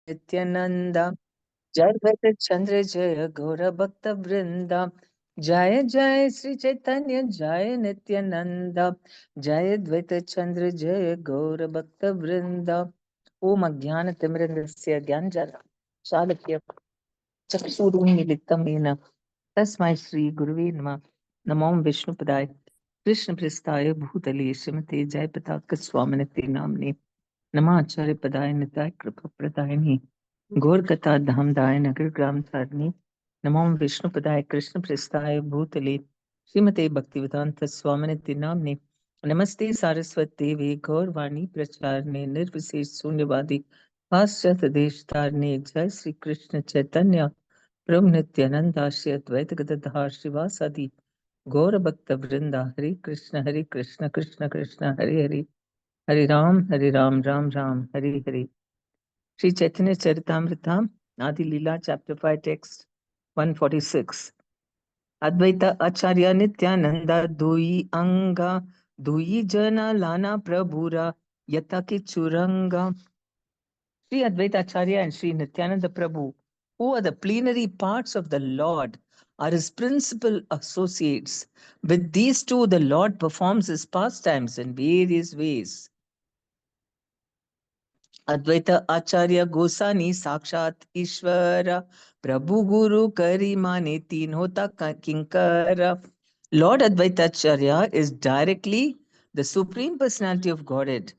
Nityananda. Jai Bhakti Chandra Jaya Gaura Bhakta Vrinda. Jaya Jaya Sri Chaitanya Jaya Nityananda. Jaya Dvaita Chandra Jaya Gaura Bhakta Vrinda. Om Ajnana Timrandasya Gyanjana Shalakya Chakshurunmilitam Yena Tasmai Shri Guruve Namah. Namo Vishnu Padaya Krishna Pristaya Bhutale Srimate Jayapataka Swaminati Namne Namacharya Padaya Nitai Kripa Pradayani Gaur Katha Dhamdaya Nagar Gram Dharni Namo Vishnu Padaya Krishna Pristaya Bhutale Srimate Bhaktivedanta Swaminati Namne Namaste Saraswati Devi Gaur Vani Pracharne Nirvisesh Sunyavadi Paschat Desh Dharne Jai Sri Krishna Chaitanya Prabhu Nityananda Shri Advaita Gadadhar Shivasadi Gaura Bhakta Vrinda Hare Krishna Krishna Krishna Hare Hare Hare Ram Ram Ram Hare Hare. Sri Chaitanya Charitamrita Adi Leela Chapter 5 Text 146. Advaita Acharya Nityananda Dui Anga Dui Jana Lana Prabhura Yataki Churanga. Sri Advaita Acharya and Sri Nityananda Prabhu, who are the plenary parts of the Lord, are his principal associates. With these two, the Lord performs his pastimes in various ways. Advaita Acharya Gosani Sakshat Ishvara Prabhu Guru Karimane Teen Hota Kinkara. Lord Advaita Acharya is directly the Supreme Personality of Godhead.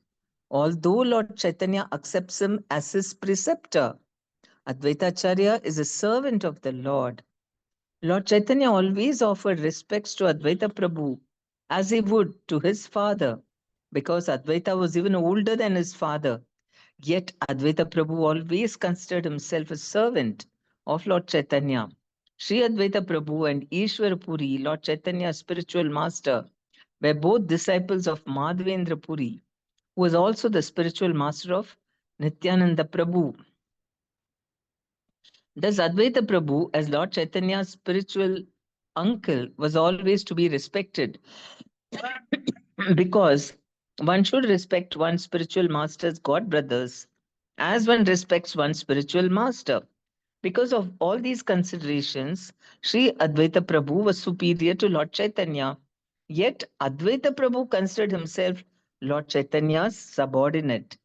Although Lord Chaitanya accepts him as his preceptor, Advaita Acharya is a servant of the Lord. Lord Chaitanya always offered respects to Advaita Prabhu as he would to his father, because Advaita was even older than his father. Yet Advaita Prabhu always considered himself a servant of Lord Chaitanya. Sri Advaita Prabhu and Ishwar Puri, Lord Chaitanya's spiritual master, were both disciples of Madhavendra Puri, who was also the spiritual master of Nityananda Prabhu. Thus, Advaita Prabhu, as Lord Chaitanya's spiritual uncle, was always to be respected because one should respect one's spiritual master's god brothers as one respects one's spiritual master. Because of all these considerations, Sri Advaita Prabhu was superior to Lord Chaitanya. Yet, Advaita Prabhu considered himself Lord Chaitanya's subordinate.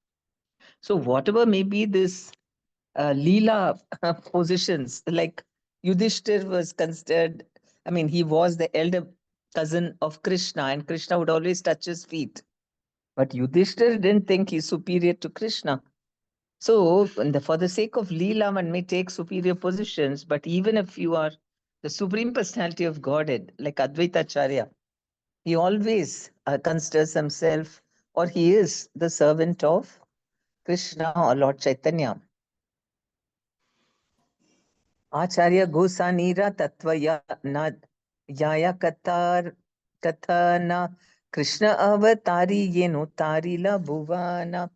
So, whatever may be this Leela positions, like Yudhishthir was considered, I mean, he was the elder cousin of Krishna, and Krishna would always touch his feet. But Yudhishthir didn't think he's superior to Krishna. So, for the sake of Leela, one may take superior positions, but even if you are the Supreme Personality of Godhead, like Advaita Acharya, he always considers himself, or he is the servant of Krishna or Lord Chaitanya. Acharya Gosanira Tatvaya na Yaya Kathana Krishna Avatari Yeno Tarila Bhuvana.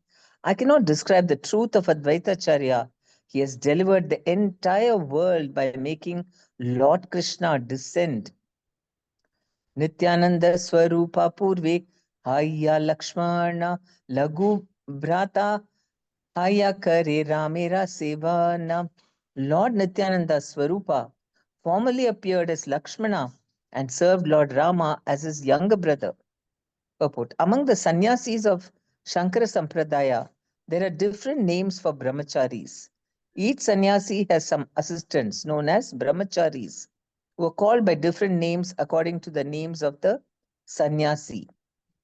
I cannot describe the truth of Advaita Acharya. He has delivered the entire world by making Lord Krishna descend. Nityananda Swarupa Purve Haya Lakshmana Lagu Bhrata Haya Kare Ramera Sevana. Lord Nityananda Swarupa formerly appeared as Lakshmana and served Lord Rama as his younger brother. Purport. Among the sannyasis of Shankara Sampradaya, there are different names for brahmacharis. Each sannyasi has some assistants known as brahmacharis, who are called by different names according to the names of the sannyasi.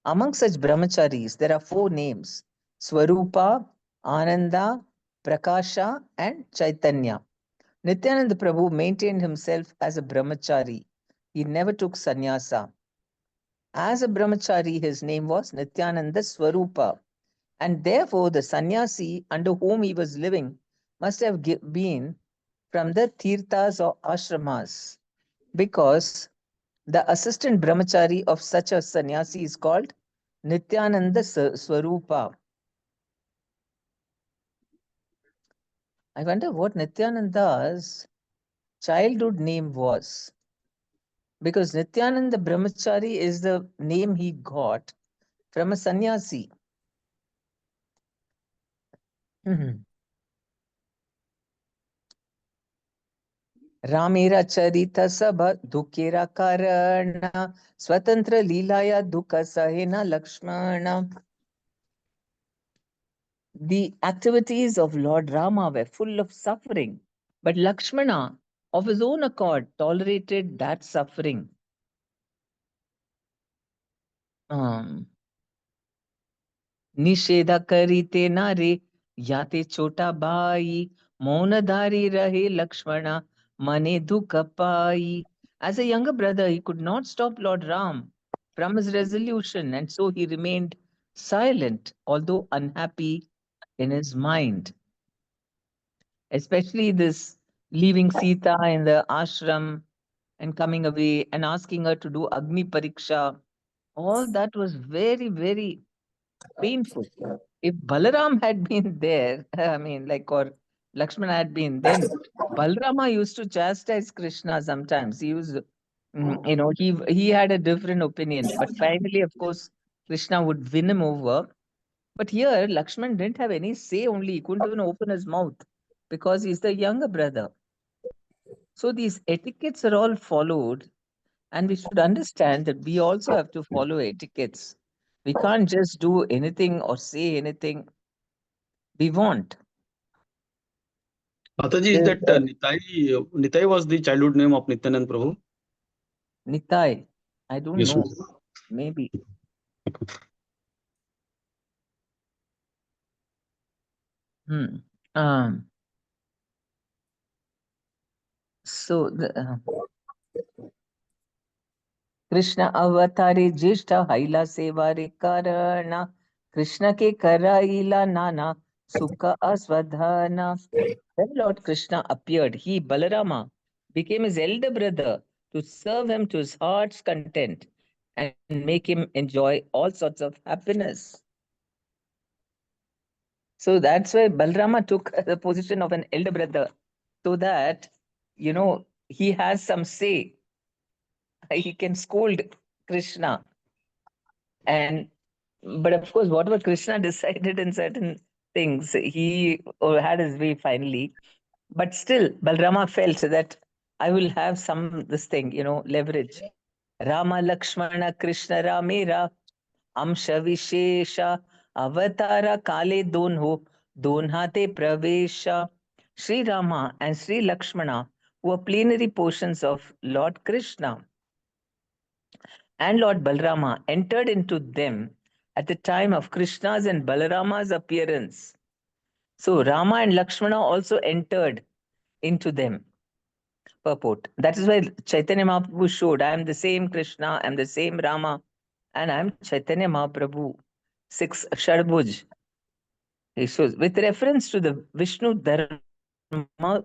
Among such brahmacharis, there are 4 names: Swarupa, Ananda, Prakasha, and Chaitanya. Nityananda Prabhu maintained himself as a brahmachari. He never took sannyasa. As a brahmachari, his name was Nityananda Swarupa, and therefore the sannyasi under whom he was living must have been from the tirthas or ashramas, because the assistant brahmachari of such a sannyasi is called Nityananda Swarupa. I wonder what Nityananda's childhood name was, because Nityananda Brahmachari is the name he got from a sannyasi. 。 . 。 . 。 . 。 . 。 . 。 . 。 . 。 . 。 . 。 . 。 . 。 . 。 . 。 . 。 . 。 . 。 。 . 。 。 . 。 。 . 。 。 . 。 。 . 。 。 . 。 . 。 . 。 . Ramera Charita Sabha Dukera Karana Swatantra Leelaya Dukha Sahena Lakshmana. The activities of Lord Rama were full of suffering, but Lakshmana, of his own accord, tolerated that suffering. निषेधा करीते नारे याते छोटा by मौनधारी rahe Lakshmana mane dukha pai. As a younger brother, he could not stop Lord Ram from his resolution, and so he remained silent, although unhappy in his mind. Especially this leaving Sita in the ashram and coming away and asking her to do Agni Pariksha. All that was very, very painful. If Balaram had been there, I mean, like, or Lakshmana had been, then Balarama used to chastise Krishna sometimes. He used, he had a different opinion. But finally, of course, Krishna would win him over. But here, Lakshman didn't have any say only. He couldn't even open his mouth because he's the younger brother. So these etiquettes are all followed, and we should understand that we also have to follow etiquettes. We can't just do anything or say anything we want. Mataji, is that Nitai was the childhood name of Nityanand Prabhu? Nitai, I don't Yes. know. Maybe. Hmm. Um. So Krishna अवतारे ज्येष्ठ हैला सेवारे karana Krishna ke कराइला nana sukha aswadhana. When Lord Krishna appeared, he, Balarama, became his elder brother to serve him to his heart's content and make him enjoy all sorts of happiness. So that's why Balarama took the position of an elder brother, so that, he has some say. He can scold Krishna. And but of course, whatever Krishna decided in certain things, he had his way finally. But still, Balrama felt that I will have some this thing, leverage. Rama Lakshmana Krishna Ramera Amsha Vishesha Avatara Kale Donho Donhate Pravesha. Sri Rama and Sri Lakshmana were plenary portions of Lord Krishna, and Lord Balrama entered into them at the time of Krishna's and Balarama's appearance. So Rama and Lakshmana also entered into them. Purport. That is why Chaitanya Mahaprabhu showed, I am the same Krishna, I am the same Rama, and I am Chaitanya Mahaprabhu. 6 Shadbhuj. He shows, with reference to the Vishnu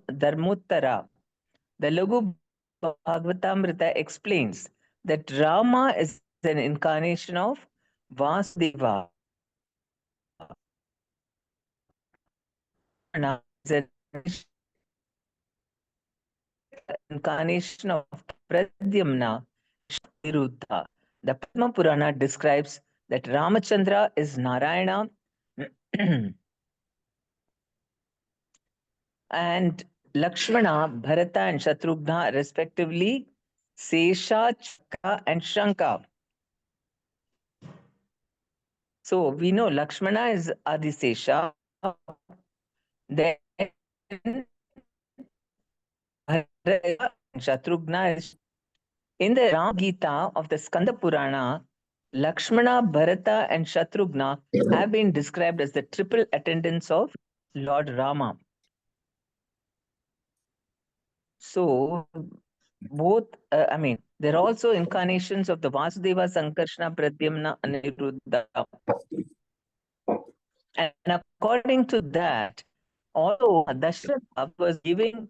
Dharmottara, the Lagu Bhagavatamrita explains that Rama is an incarnation of Vasudeva. Lakshmana is an incarnation of Pradyumna Niruddha. The Padma Purana describes that Ramachandra is Narayana and Lakshmana, Bharata, and Shatrughna, respectively, Sesha, Chaka, and Shanka. So we know Lakshmana is Adisesha, then Bharata and Shatrughna is. In the Ram Gita of the Skanda Purana, Lakshmana, Bharata, and Shatrughna have been described as the triple attendants of Lord Rama. So, both, they're also incarnations of the Vasudeva, Sankarshana, Pradyumna, Aniruddha. And according to that, although Dashratha was giving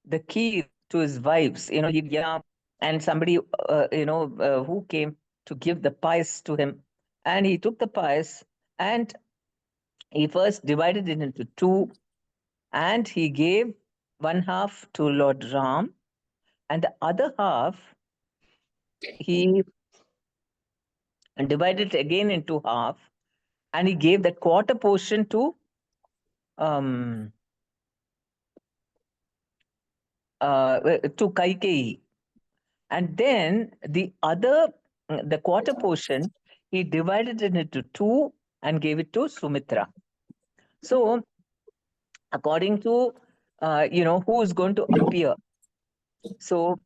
the key to his wives, and somebody, who came to give the pies to him, and he took the pies and he first divided it into two, and he gave one half to Lord Ram, and the other half he divided it again into half, and he gave that quarter portion to um, to Kaikeyi. And then the other, the quarter portion, he divided it into two and gave it to Sumitra. So, according to, who is going to appear. So,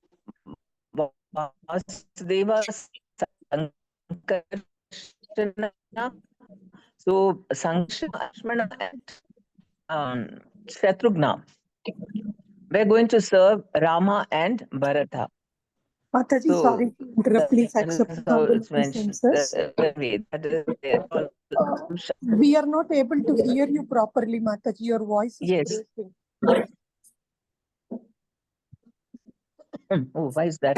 Vasudeva Sankarshana. So, Sankarshana, Lakshmana, and Shatrughna, we're going to serve Rama and Bharata. Mataji, So sorry to interrupt. Please that accept is how humble it's mentioned. obeisances. Anyway, that is there. We are not able to hear you properly, Mataji. Your voice is Yes. breaking. Oh, why is that?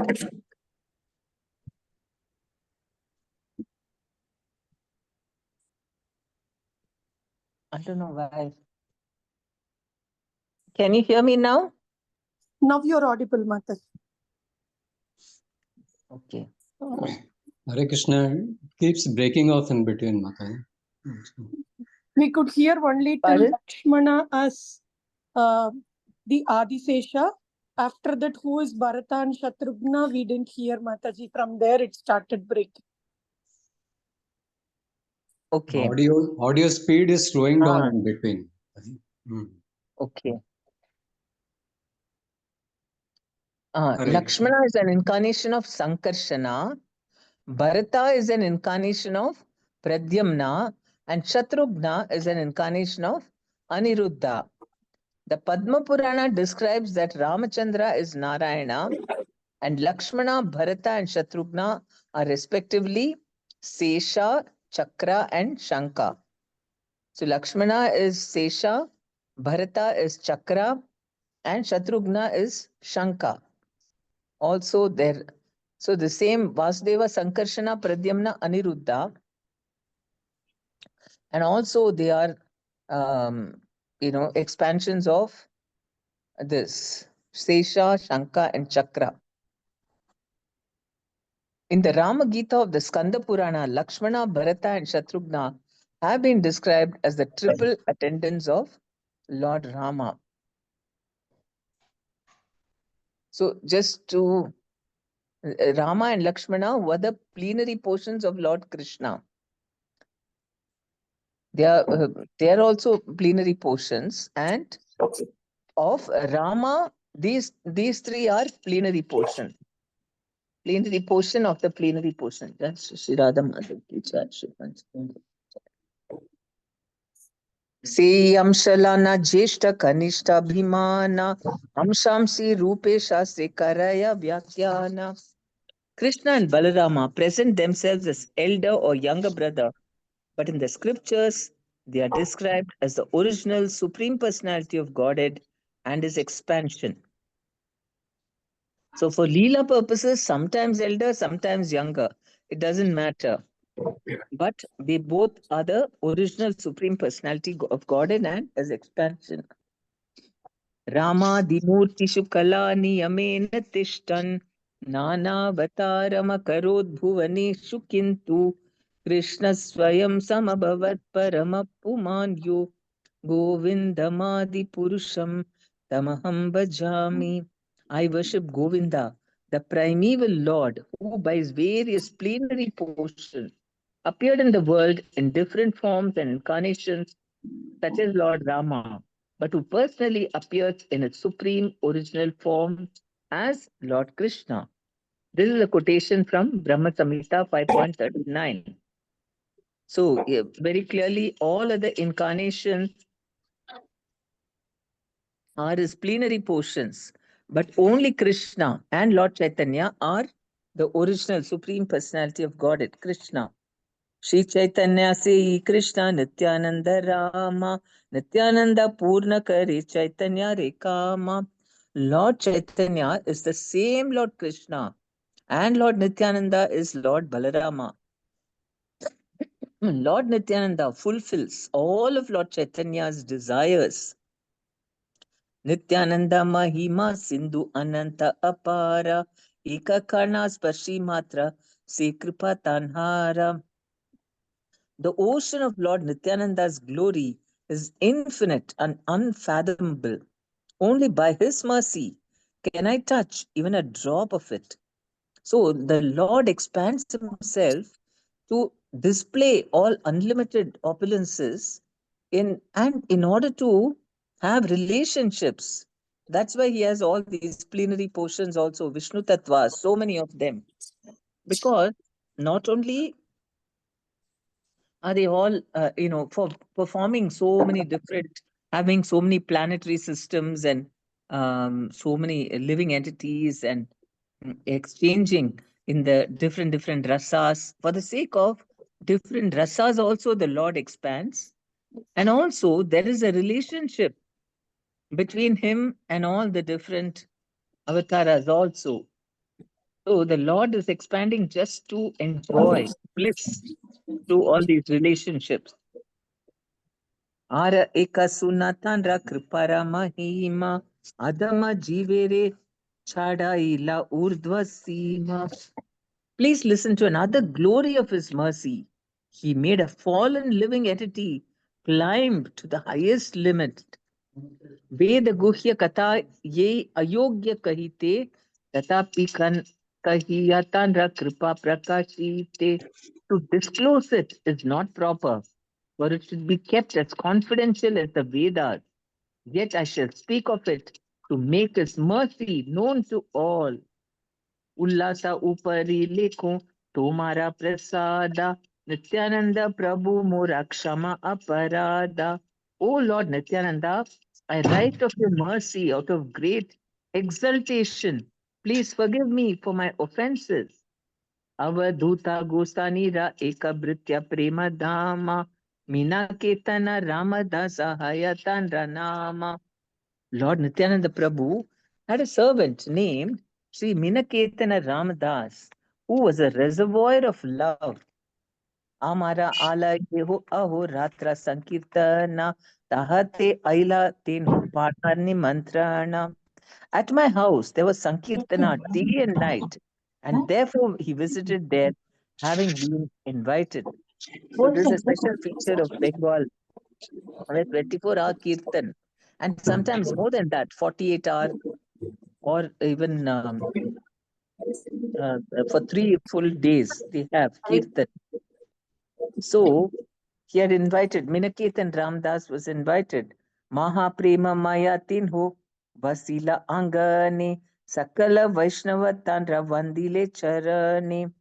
I don't know why. Can you hear me now? Now you're audible, Mataji. Okay. Hare Krishna keeps breaking off in between, Mataji. We could hear only till Pardon? Lakshmana as the Adisesha. After that, who is Bharata and Shatrughna, we didn't hear, Mataji. From there, it started breaking. Okay. Audio speed is slowing down in between. Okay. Lakshmana is an incarnation of Sankarshana. Bharata is an incarnation of Pradyamna. And Shatrughna is an incarnation of Aniruddha. The Padma Purana describes that Ramachandra is Narayana and Lakshmana, Bharata, and Shatrughna are respectively Sesha, Chakra, and Shanka. So Lakshmana is Sesha, Bharata is Chakra, and Shatrughna is Shanka. Also there, so the same Vasudeva, Sankarshana, Pradyamna, Aniruddha, and also they are, expansions of this Sesha, Shanka, and Chakra. In the Rama Gita of the Skanda Purana, Lakshmana, Bharata, and Shatrughna have been described as the triple attendants of Lord Rama. So, just to Rama and Lakshmana were the plenary portions of Lord Krishna. They are also plenary portions, and of Rama, these three are plenary portion. Plenary portion of the plenary portion. That's Shri Radha Madhav ki jai, Shri Pancham. Seyamshalana Jeshta Kanishta Bhimana Amshamsi Rupesha Sekaraya Vyakyana. Krishna and Balarama present themselves as elder or younger brother, but in the scriptures, they are described as the original Supreme Personality of Godhead and his expansion. So, for Leela purposes, sometimes elder, sometimes younger. It doesn't matter. But they both are the original Supreme Personality of Godhead and his expansion. Ramadimurtishu Kalaniyamena Tishtan Nanavataramakarodbhuvaneshu Kintu Krishna Swayam Samabhavat Paramapumanyo Govindamadi Purusham Tamaham Bhajami. I worship Govinda, the primeval Lord, who by his various plenary portions appeared in the world in different forms and incarnations, such as Lord Rama, but who personally appears in its supreme original form as Lord Krishna. This is a quotation from Brahma Samhita 5.39. So, very clearly, all other incarnations are his plenary portions, but only Krishna and Lord Chaitanya are the original Supreme Personality of Godhead, Krishna. Shri Chaitanya se Krishna Nityananda Rama Nityananda Purna Kare Chaitanya Rekama. Lord Chaitanya is the same Lord Krishna and Lord Nityananda is Lord Balarama. Lord Nityananda fulfills all of Lord Chaitanya's desires. Nityananda Mahima Sindhu Ananta Apara Ekakarna Sparshi Matra Se Kripa Tanhara. The ocean of Lord Nityananda's glory is infinite and unfathomable. Only by his mercy can I touch even a drop of it? So the Lord expands himself to display all unlimited opulences in order to have relationships. That's why he has all these plenary portions also, Vishnu Tattvas, so many of them. Because not only are they all, for performing so many different, having so many planetary systems and so many living entities and exchanging in the different rasas. For the sake of different rasas, also the Lord expands. And also, there is a relationship between him and all the different avatars, also. So the Lord is expanding just to enjoy bliss through all these relationships. Ara eka sunatandra kripara mahima adama jivere chadaila urdhva sima. Please listen to another glory of his mercy. He made a fallen living entity climb to the highest limit. Ved guhya katha ye ayogya kahite tatapi kahiyatandra kripa prakashite. To disclose it is not proper, for it should be kept as confidential as the Vedas. Yet I shall speak of it to make his mercy known to all. उल्लासा ऊपरी लिखूं तुम्हारा प्रसादा नित्यानंद प्रभु मोरा क्षमा अपराधा. O Lord Nityananda, I write of your mercy out of great exultation. Please forgive me for my offenses. Avadhuta Gostanira Ekabritya Prema Dhama Mina Ketana Ramadasa Hayatandra Nama. Lord Nityananda Prabhu had a servant named Sri Minaketana Ramadas, who was a reservoir of love. Amara ala yeho aho ratra sankirtana tahate aila tenhu parnarni mantrana. At my house there was sankirtana day and night, and therefore he visited there, having been invited. So this is a special feature of Bengal, where 24-hour kirtan, and sometimes more than that, 48-hour or even for 3 full days they have kirtan. So he had invited, Minaketan Ramdas was invited. Mahaprema Maya Tinho Vasila Angane Sakala Vaishnava Tantra Vandile Charane.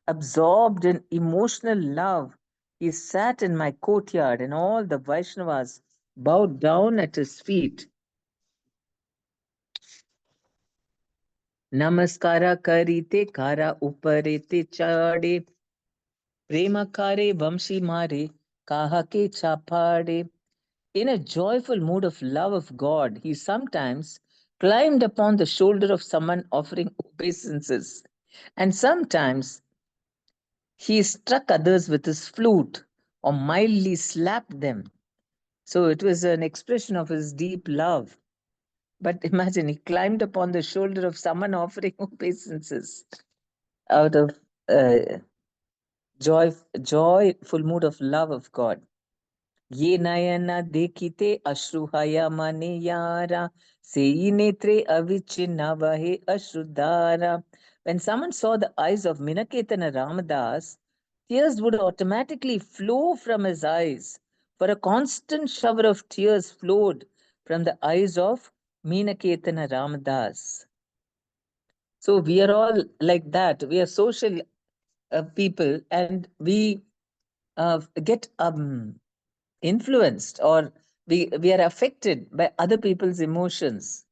Absorbed in emotional love, he sat in my courtyard and all the Vaishnavas bowed down at his feet. Namaskara karite kara uparete chade. Prema kare vamshi mare kahake chapade. In a joyful mood of love of God, he sometimes climbed upon the shoulder of someone offering obeisances, and sometimes he struck others with his flute or mildly slapped them. So it was an expression of his deep love. But imagine, he climbed upon the shoulder of someone offering obeisances out of uh, joyful mood of love of God. Ye nayana dekite ashruhaya mane yara, sei netre avichinna vahe ashrudhara. When someone saw the eyes of Minaketana Ramadas, tears would automatically flow from his eyes, for a constant shower of tears flowed from the eyes of Minaketana Ramadas. So we are all like that. We are social people, and we get influenced, or we are affected by other people's emotions.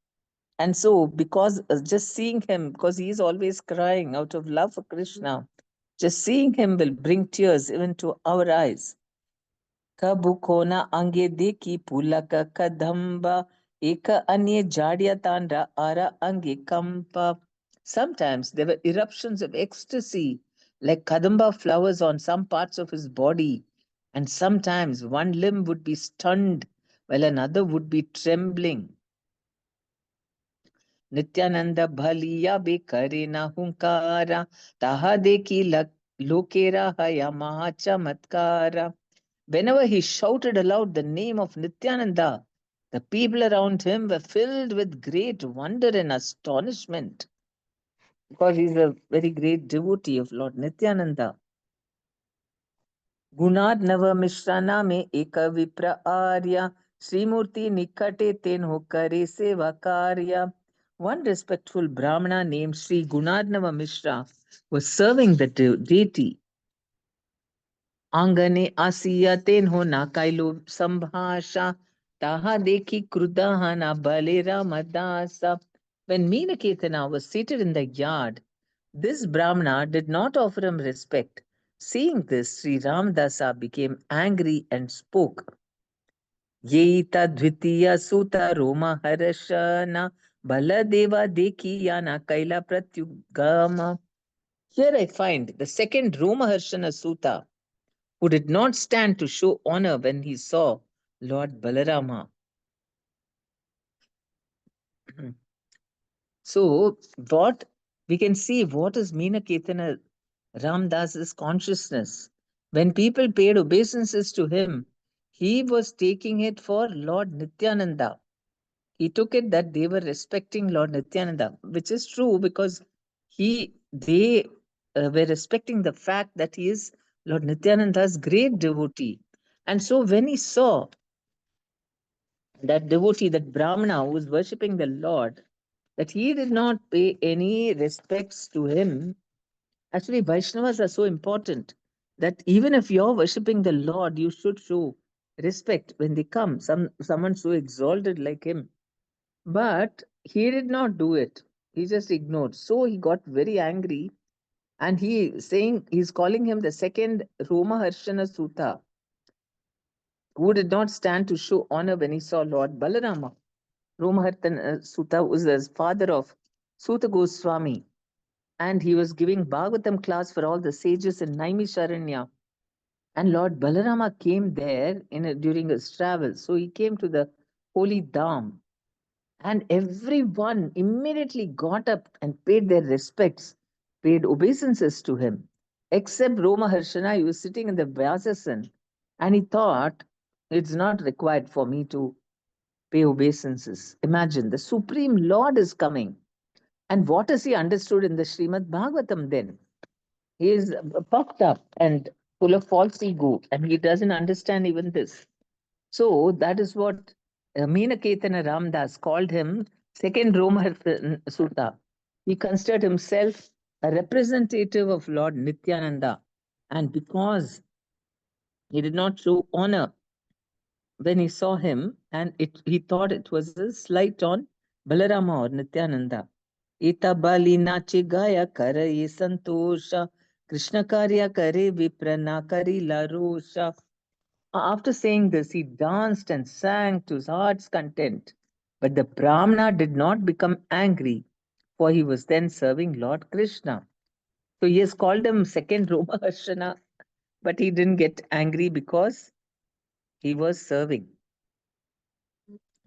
And so because just seeing him, because he is always crying out of love for Krishna, just seeing him will bring tears even to our eyes. Kabukona ange deki pulaka kadamba eka anye jadya tandra ara ange kampa. Sometimes there were eruptions of ecstasy like kadamba flowers on some parts of his body, and sometimes one limb would be stunned while another would be trembling. Nityananda bhaliya be kare na hunkara taha deki lokera haya maha chamatkara. Whenever he shouted aloud the name of Nityananda, The people around him were filled with great wonder and astonishment because he's a very great devotee of Lord Nityananda. गुणाद नव मिश्रा नामे एक विप्र आर्य श्रीमूर्ति निकटे तेन हो करे सेवा कार्य. One respectful Brahmana named Sri Gunadnava Mishra was serving the deity. Angane asiya ten ho na kailo sambhasha taha dekhi krudahana balera madasa. When Meenaketana was seated in the yard, this Brahmana did not offer him respect. Seeing this, Sri Ramdasa became angry and spoke. Yeita dvitiya suta roma harashana baladeva dekiyana kaila pratyugama. Here I find the second Roma Harshana Suta, who did not stand to show honor when he saw Lord Balarama. So, what we can see, what is Meenaketana Ramdas's consciousness? When people paid obeisances to him, he was taking it for Lord Nityananda. He took it that they were respecting Lord Nityananda, which is true because they were respecting the fact that he is Lord Nityananda's great devotee. And so when he saw that devotee, that Brahmana who was worshipping the Lord, that he did not pay any respects to him. Actually, Vaishnavas are so important that even if you're worshipping the Lord, you should show respect when they come. Someone so exalted like him. But he did not do it. He just ignored. So he got very angry and he's calling him the second Roma Harshana Sutta, who did not stand to show honor when he saw Lord Balarama. Romahartan Sutta was the father of Sutta Goswami, and he was giving Bhagavatam class for all the sages in Naimisharanya. And Lord Balarama came there during his travels. So he came to the holy Dham, and everyone immediately got up and paid their respects, paid obeisances to him, except Roma Harshana. He was sitting in the Vyasasan, and he thought, it's not required for me to pay obeisances. Imagine, the Supreme Lord is coming. And what has he understood in the Srimad Bhagavatam then? He is puffed up and full of false ego, and he doesn't understand even this. So that is what Meenaketana Ramdas called him second Roma Sutta. He considered himself a representative of Lord Nityananda. And because he did not show honor when he saw him, and he thought it was a slight on Balarama or Nityananda. Ita bali nache gaya kare santosha, Krishna karya kare viprana kari larosha. After saying this, he danced and sang to his heart's content. But the Brahmana did not become angry, for he was then serving Lord Krishna. So he has called him second Roma Harshana, but he didn't get angry because he was serving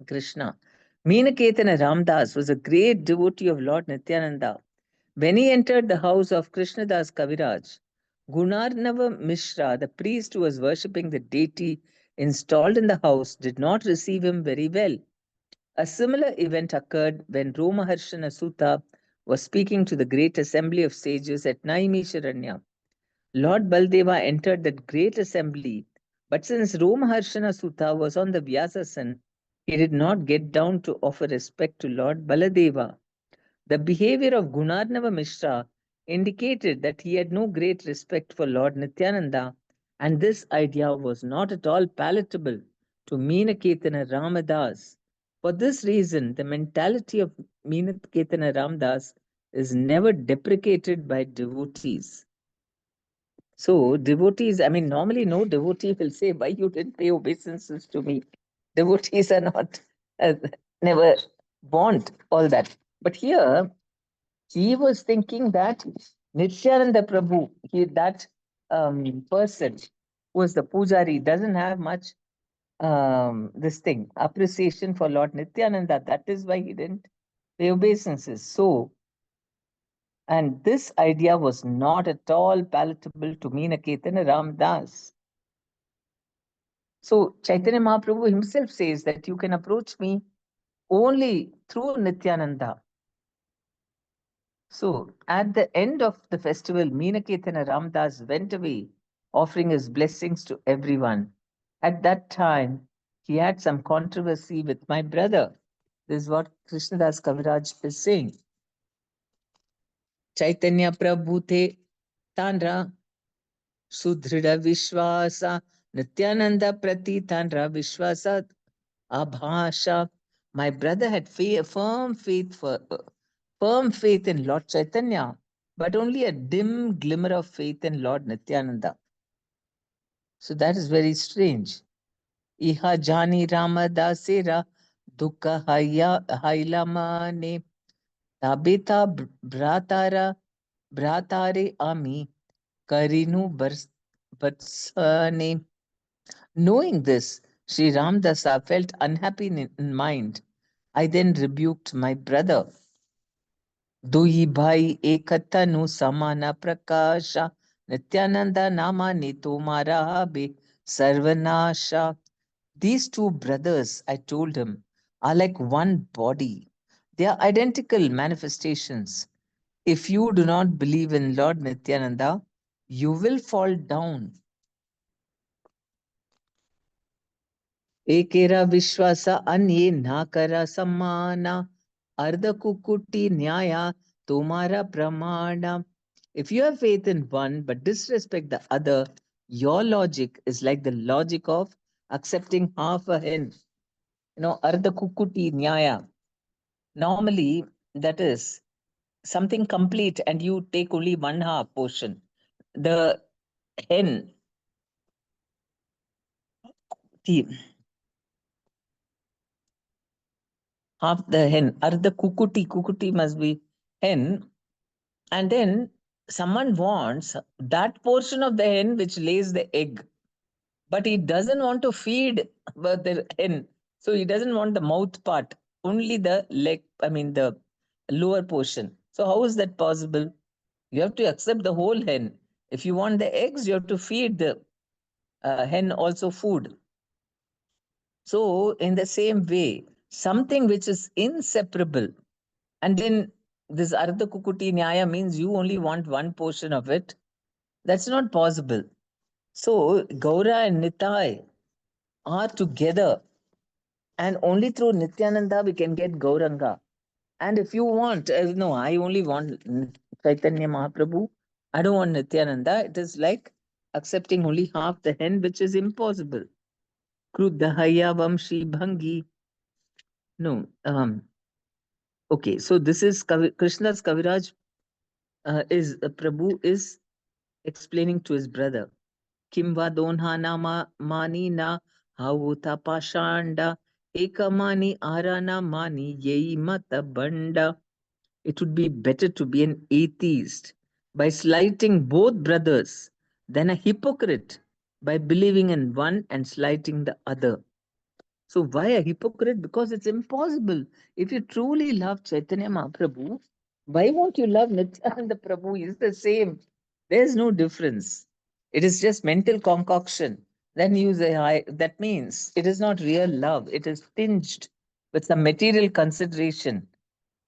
Krishna. Meenaketana Ramdas was a great devotee of Lord Nityananda. When he entered the house of Krishnadas Kaviraj, Gunarnava Mishra, the priest who was worshipping the deity installed in the house, did not receive him very well. A similar event occurred when Romaharshana Sutta was speaking to the great assembly of sages at Naimisharanya. Lord Baldeva entered that great assembly, but since Romaharshana Sutta was on the Vyasasan, he did not get down to offer respect to Lord Baladeva. The behavior of Gunarnava Mishra indicated that he had no great respect for Lord Nityananda, and this idea was not at all palatable to Meenaketana Ramadas. For this reason, the mentality of Meenaketana Ramadas is never deprecated by devotees. So, devotees, I mean, normally no devotee will say, why you didn't pay obeisances to me? Devotees are not, never want all that. But here, he was thinking that Nityananda Prabhu, that person who was the pujari, doesn't have much this thing, appreciation for Lord Nityananda. That is why he didn't pay obeisances. So, and this idea was not at all palatable to Meenaketana Ramdas. So Chaitanya Mahaprabhu himself says that you can approach me only through Nityananda. So at the end of the festival, Meenaketana Ramdas went away, offering his blessings to everyone. At that time, he had some controversy with my brother. This is what Krishnadas Kaviraj is saying. Chaitanya Prabhu te Tanra Sudhrida Vishwasa Nityananda Prati Tanra Vishwasa Abhasha. My brother had firm faith in Lord Chaitanya, but only a dim glimmer of faith in Lord Nityananda. So that is very strange. Iha jani Ramadasera dukha hailamane tabita bratare ami karinu barsane. Knowing this, Sri Ramdasa felt unhappy in mind. I then rebuked my brother. Dui bhai ekatanu samana prakasha Nityananda namani tomara be sarvanasha. These two brothers, I told him, are like one body. They are identical manifestations. If you do not believe in Lord Nityananda, you will fall down. Ekera Vishwasa Anye Nakara Samana Ardha Kukuti Nyaya Tomara Pramana. If you have faith in one but disrespect the other, your logic is like the logic of accepting half a hen. Ardha Kukuti Nyaya. Normally, that is something complete and you take only one half portion. The hen, the half the hen, Ardha Kukuti must be hen. And then someone wants that portion of the hen which lays the egg, but he doesn't want to feed the hen. So he doesn't want the mouth part, only the leg, the lower portion. So how is that possible? You have to accept the whole hen. If you want the eggs, you have to feed the hen also food. So in the same way, something which is inseparable, and then this Ardha Kukuti Nyaya means you only want one portion of it. That's not possible. So Gaura and Nitai are together, and only through Nityananda we can get Gauranga. And if you want, no, I only want Chaitanya Mahaprabhu. I don't want Nityananda. It is like accepting only half the hen, which is impossible. Krudahaya Vamshi Bhangi. No. Okay, so this is Krishna's Kaviraj Prabhu is explaining to his brother. Kimva donha nama mani na hauta pashanda ekamani arana mani yei mata banda. It would be better to be an atheist by slighting both brothers than a hypocrite by believing in one and slighting the other. So why a hypocrite? Because it's impossible. If you truly love Chaitanya Mahaprabhu, why won't you love Nityananda Prabhu? It's the same. There's no difference. It is just mental concoction. Then you say, that means it is not real love. It is tinged with some material consideration.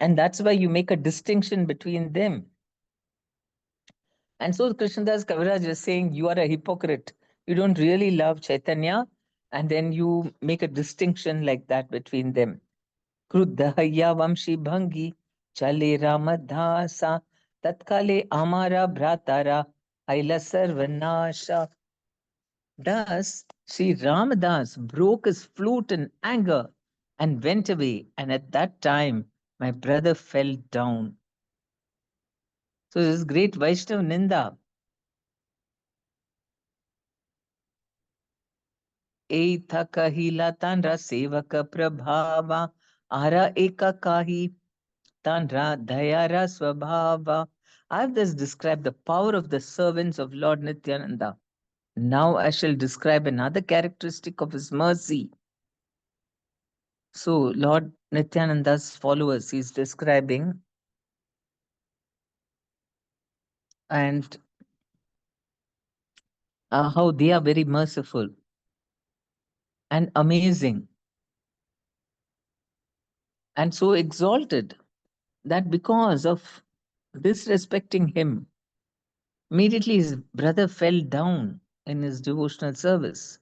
And that's why you make a distinction between them. And so Krishnadas Kaviraj is saying, you are a hypocrite. You don't really love Chaitanya. And then you make a distinction like that between them. Kruddhaya Vamshi Bhangi Chale Ramadhasa Tatkale Amara Bhratara Aila Sarvanasha. Thus, Sri Ramadas broke his flute in anger and went away. And at that time, my brother fell down. So this is great Vaishnav Ninda. Eitha kahila tanra sevaka prabhava ara eka kahi tanra dayara swabhava. I have thus described the power of the servants of Lord Nityananda. Now I shall describe another characteristic of his mercy. So Lord Nityananda's followers he is describing, and how they are very merciful. and amazing and so exalted that because of disrespecting him, immediately his brother fell down in his devotional service.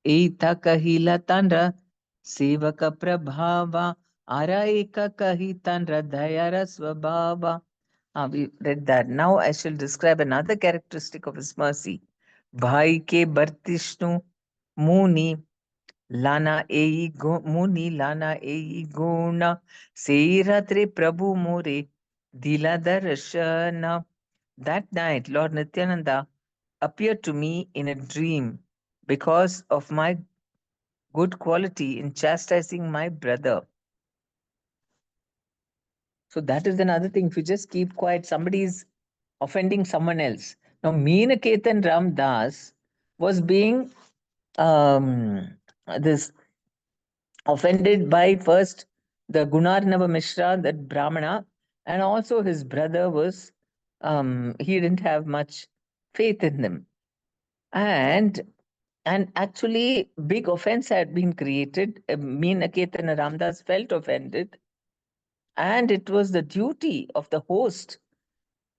Eita kahila tandra sevaka prabhava araika kahitandra dayara swabhava. We read that. Now I shall describe another characteristic of his mercy. Bhai ke bartishnu muni Lana ei muni lana ei guna seiratre prabhu more dila darshana. That night, Lord Nityananda appeared to me in a dream because of my good quality in chastising my brother. So that is another thing. If you just keep quiet, somebody is offending someone else. Now, Meenaketan Ram Das was being this offended by first the Gunarnava Mishra, that Brahmana, and also his brother was, he didn't have much faith in him. And actually, big offense had been created. Meenaketan Ramdas felt offended. And it was the duty of the host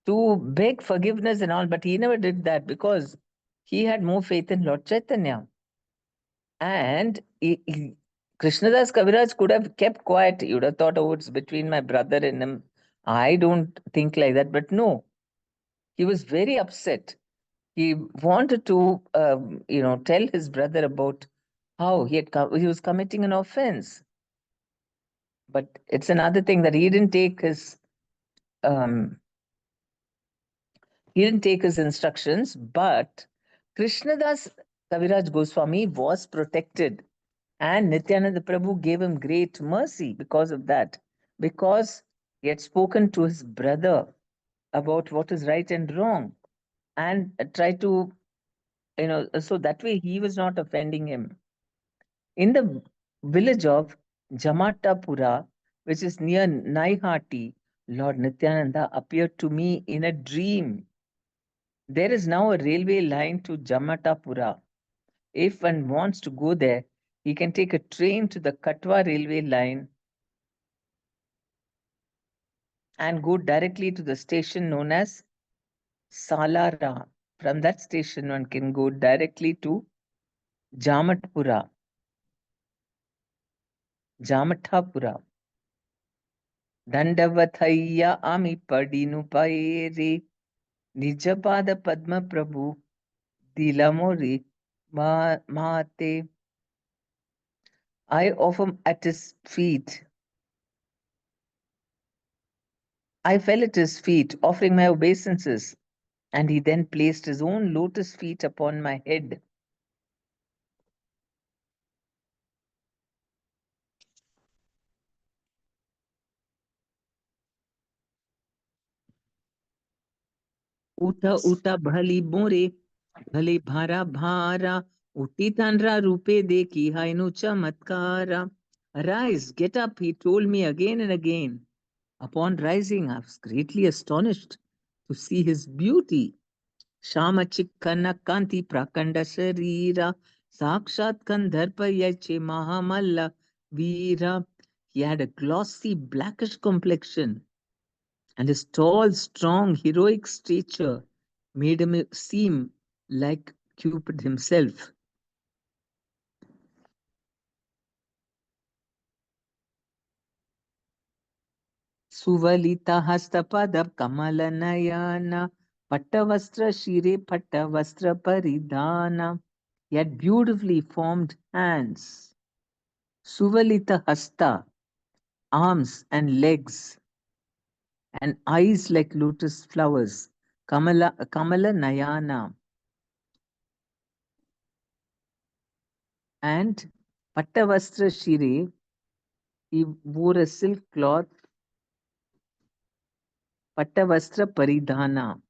to beg forgiveness and all, but he never did that because he had more faith in Lord Chaitanya. And Krishnadas Kaviraj could have kept quiet. You would have thought, oh, it's between my brother and him. I don't think like that. But no, he was very upset. He wanted to, tell his brother about how he was committing an offense. But it's another thing that he didn't take his instructions. But Krishnadas Kaviraj Goswami was protected. And Nityananda Prabhu gave him great mercy because of that, because he had spoken to his brother about what is right and wrong and tried to, so that way he was not offending him. In the village of Jamatapura, which is near Naihati, Lord Nityananda appeared to me in a dream. There is now a railway line to Jamatapura. If one wants to go there, he can take a train to the Katwa railway line and go directly to the station known as Salara. From that station, one can go directly to Jamatapura. Dandavathaya ami padinu paere Nijapada Padma Prabhu Dilamori Mate. I offer at his feet. I fell at his feet, offering my obeisances, and he then placed his own lotus feet upon my head. Uta uta bhali more, bhale bhara bhara, uti tanra rupe deki hainu chamatkara. Arise, get up, he told me again and again. Upon rising, I was greatly astonished to see his beauty. Shama chikkana kanti prakanda sharira, sakshat kandharpa yache mahamalla veera. He had a glossy blackish complexion, and his tall, strong, heroic stature made him seem like Cupid himself. Suvalita hastapadab kamalanayana pattavastra shire pattavastra paridhana. He had beautifully formed hands. Suvalita hasta, arms and legs, and eyes like lotus flowers. Kamala Nayana. And Pattavastra Shire, he wore a silk cloth. Pattavastra Paridhana.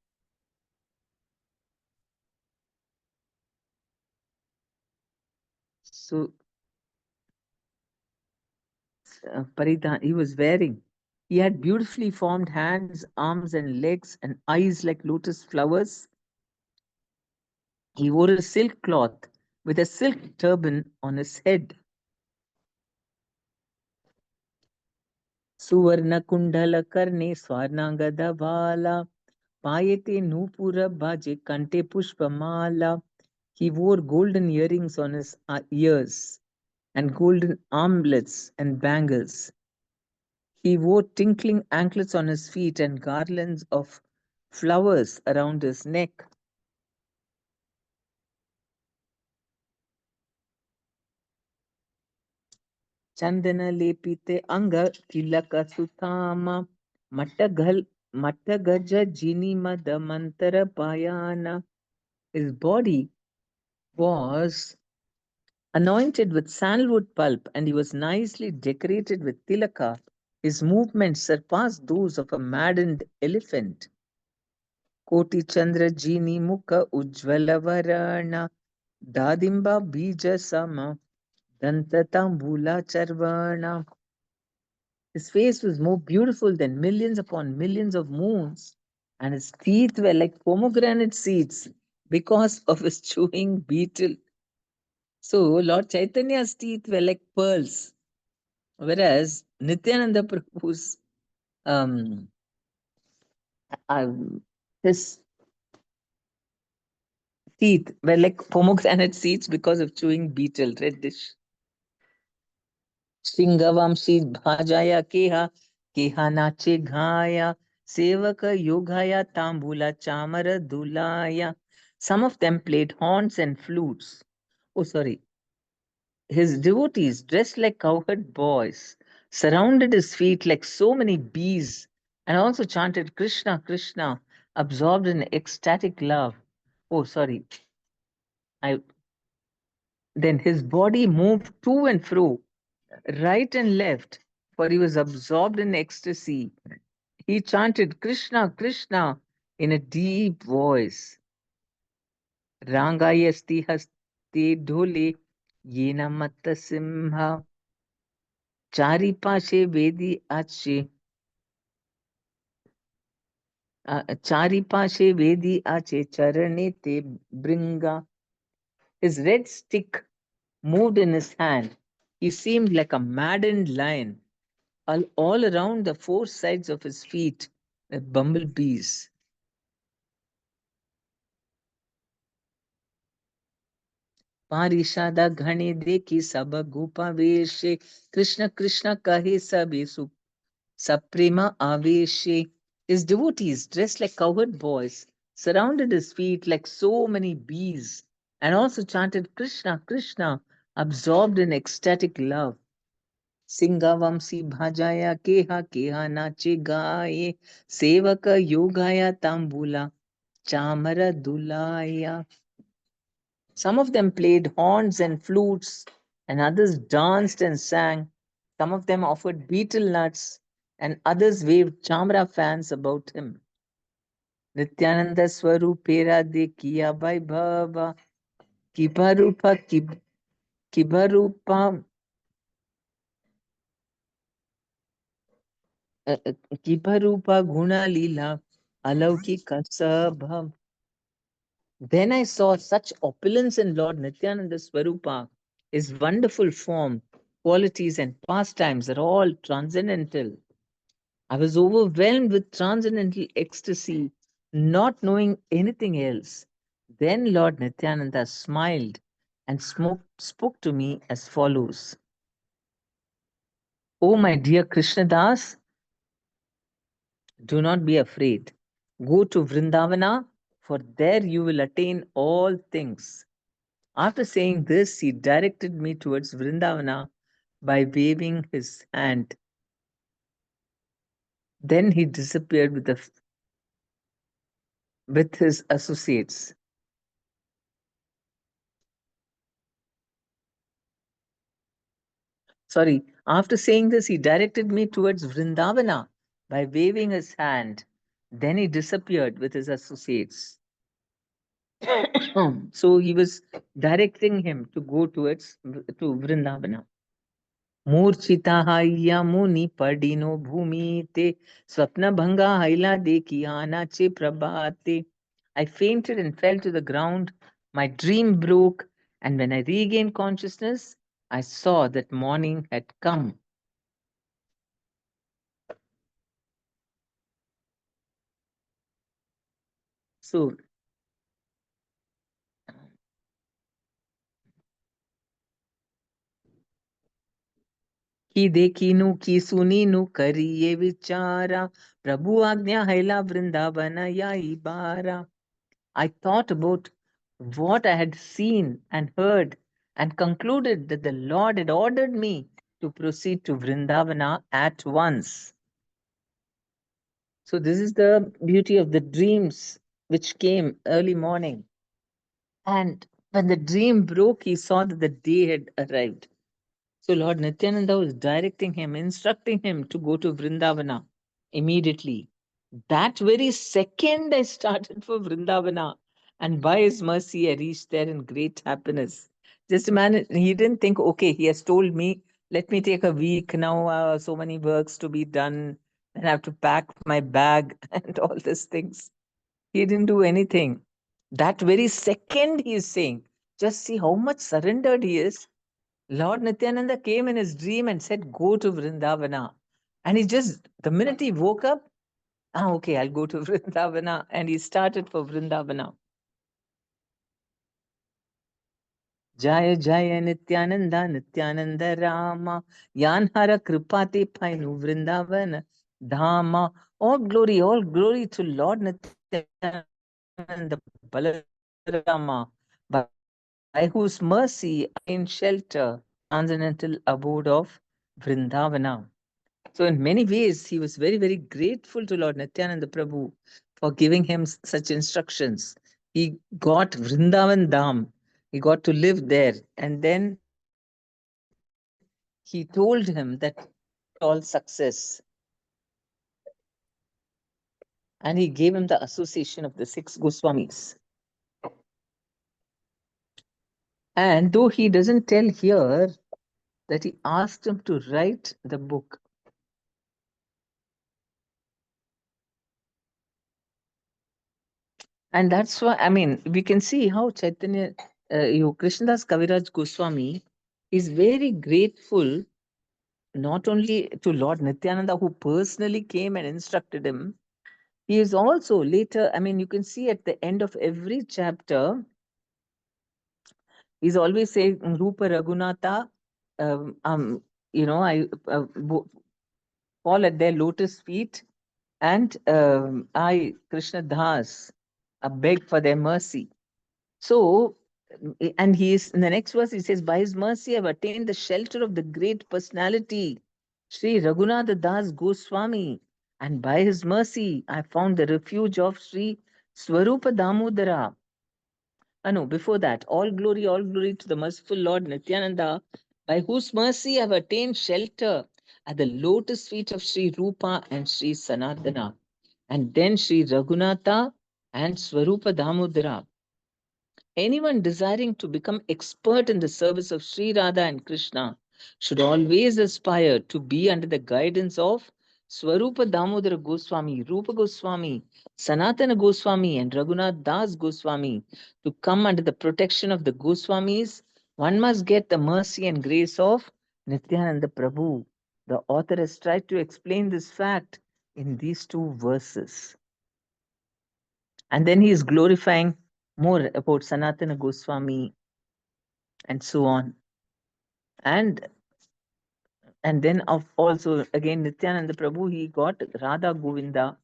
So, Paridhana, he was wearing. He had beautifully formed hands, arms, and legs, and eyes like lotus flowers. He wore a silk cloth with a silk turban on his head. Suvarna Kundala Karne Swarnangada Vala Payate Nupura Baje Kante Pushpamala. He wore golden earrings on his ears and golden armlets and bangles. He wore tinkling anklets on his feet and garlands of flowers around his neck. Chandana lepite anga tilaka sutama mattagaja jini madamantara payana. His body was anointed with sandalwood pulp and he was nicely decorated with tilaka. His movements surpassed those of a maddened elephant. Koti Chandra Jini Mukha Ujjvala Dadimba Bija Sama Dantatambula Charvana. His face was more beautiful than millions upon millions of moons, and his teeth were like pomegranate seeds because of his chewing beetle. So Lord Chaitanya's teeth were like pearls, whereas Nityananda Prabhu's um, his teeth were like pomegranate seeds because of chewing beetle, reddish. Shingavamshi bhajaya keha nache ghaya, sevaka yogaya tambula chamara dulaya. Some of them played horns and flutes. Oh, sorry. His devotees, dressed like cowherd boys, surrounded his feet like so many bees and also chanted Krishna, Krishna, absorbed in ecstatic love. Oh, sorry. Then his body moved to and fro, right and left, for he was absorbed in ecstasy. He chanted Krishna, Krishna in a deep voice. Rangayasti haste dhole yena matta simha chari pashe vedi ache chari pashe vedi ache charane te bringa. His red stick moved in his hand. He seemed like a maddened lion. All around the four sides of his feet were bumblebees. Parishada ghane dekhi sab gopa veshe Krishna Krishna kahe sabe saprema aveshe. His devotees, dressed like cowherd boys, surrounded his feet like so many bees and also chanted Krishna Krishna, absorbed in ecstatic love. Singavamsi bhajaya keha keha nache gaye sevaka yogaya tambula chamara dulaya. Some of them played horns and flutes, and others danced and sang. Some of them offered betel nuts, and others waved chamra fans about him. Nityananda Swarupera de Kiya Vaibhava Kibarupa Kibarupa Kibarupa Guna Lila Alaukika Sabha. Then I saw such opulence in Lord Nityananda Swarupa. His wonderful form, qualities, and pastimes are all transcendental. I was overwhelmed with transcendental ecstasy, not knowing anything else. Then Lord Nityananda smiled and spoke to me as follows. Oh, my dear Krishnadas, do not be afraid. Go to Vrindavana, for there you will attain all things. After saying this, he directed me towards Vrindavana by waving his hand. Then he disappeared with his associates. Sorry, after saying this, he directed me towards Vrindavana by waving his hand. Then he disappeared with his associates. So he was directing him to go to Vrindavana. Murchita hayya muni padino bhumite swapna bhanga haila deki anache prabhate. I fainted and fell to the ground. My dream broke, And when I regained consciousness, I saw that morning had come. So की देखी नु की सुनी नु करी ये विचारा प्रभु आज्ञा हैला वृंदावन याई बारा. I thought about what I had seen and heard and concluded that the Lord had ordered me to proceed to Vrindavana at once. So this is the beauty of the dreams which came early morning. And when the dream broke, he saw that the day had arrived. So Lord Nityananda was directing him, instructing him to go to Vrindavana immediately. That very second, I started for Vrindavana, and by his mercy, I reached there in great happiness. Just imagine, he didn't think, okay, he has told me, let me take a week now, so many works to be done, and I have to pack my bag and all these things. He didn't do anything. That very second, he is saying, just see how much surrendered he is. Lord Nityananda came in his dream and said, go to Vrindavana. And he just, the minute he woke up, okay, I'll go to Vrindavana. And he started for Vrindavana. Jaya Jaya Nityananda, Nityananda Rama, Yanhara Kripati Painu Vrindavana Dhama. All glory to Lord Nityananda Balarama, by whose mercy I in shelter, transcendental abode of Vrindavana. So in many ways, he was very, very grateful to Lord Nityananda Prabhu for giving him such instructions. He got Vrindavan Dham. He got to live there. And then he told him that all success. And he gave him the association of the 6 Goswamis. And though he doesn't tell here that he asked him to write the book. And that's why, I mean, we can see how Chaitanya, Krishnadas Kaviraj Goswami is very grateful not only to Lord Nityananda, who personally came and instructed him. He is also later, I mean, you can see at the end of every chapter, he's always saying, Rupa Raghunatha, I fall at their lotus feet, and I, Krishna Das, beg for their mercy. So, and he is in the next verse, he says, by his mercy, I've attained the shelter of the great personality, Sri Raghunatha Das Goswami. And by his mercy, I found the refuge of Sri Swarupa Damodara. No, before that, all glory to the merciful Lord Nityananda, by whose mercy I have attained shelter at the lotus feet of Sri Rupa and Sri Sanatana. And then Sri Raghunatha and Swarupa Damodara. Anyone desiring to become expert in the service of Sri Radha and Krishna should always aspire to be under the guidance of Swarupa Damodara Goswami, Rupa Goswami, Sanatana Goswami, and Raghunath Das Goswami. To come under the protection of the Goswamis, one must get the mercy and grace of Nityananda Prabhu. The author has tried to explain this fact in these 2 verses. And then he is glorifying more about Sanatana Goswami and so on. And then also again Nityananda Prabhu, he got Radha Govinda.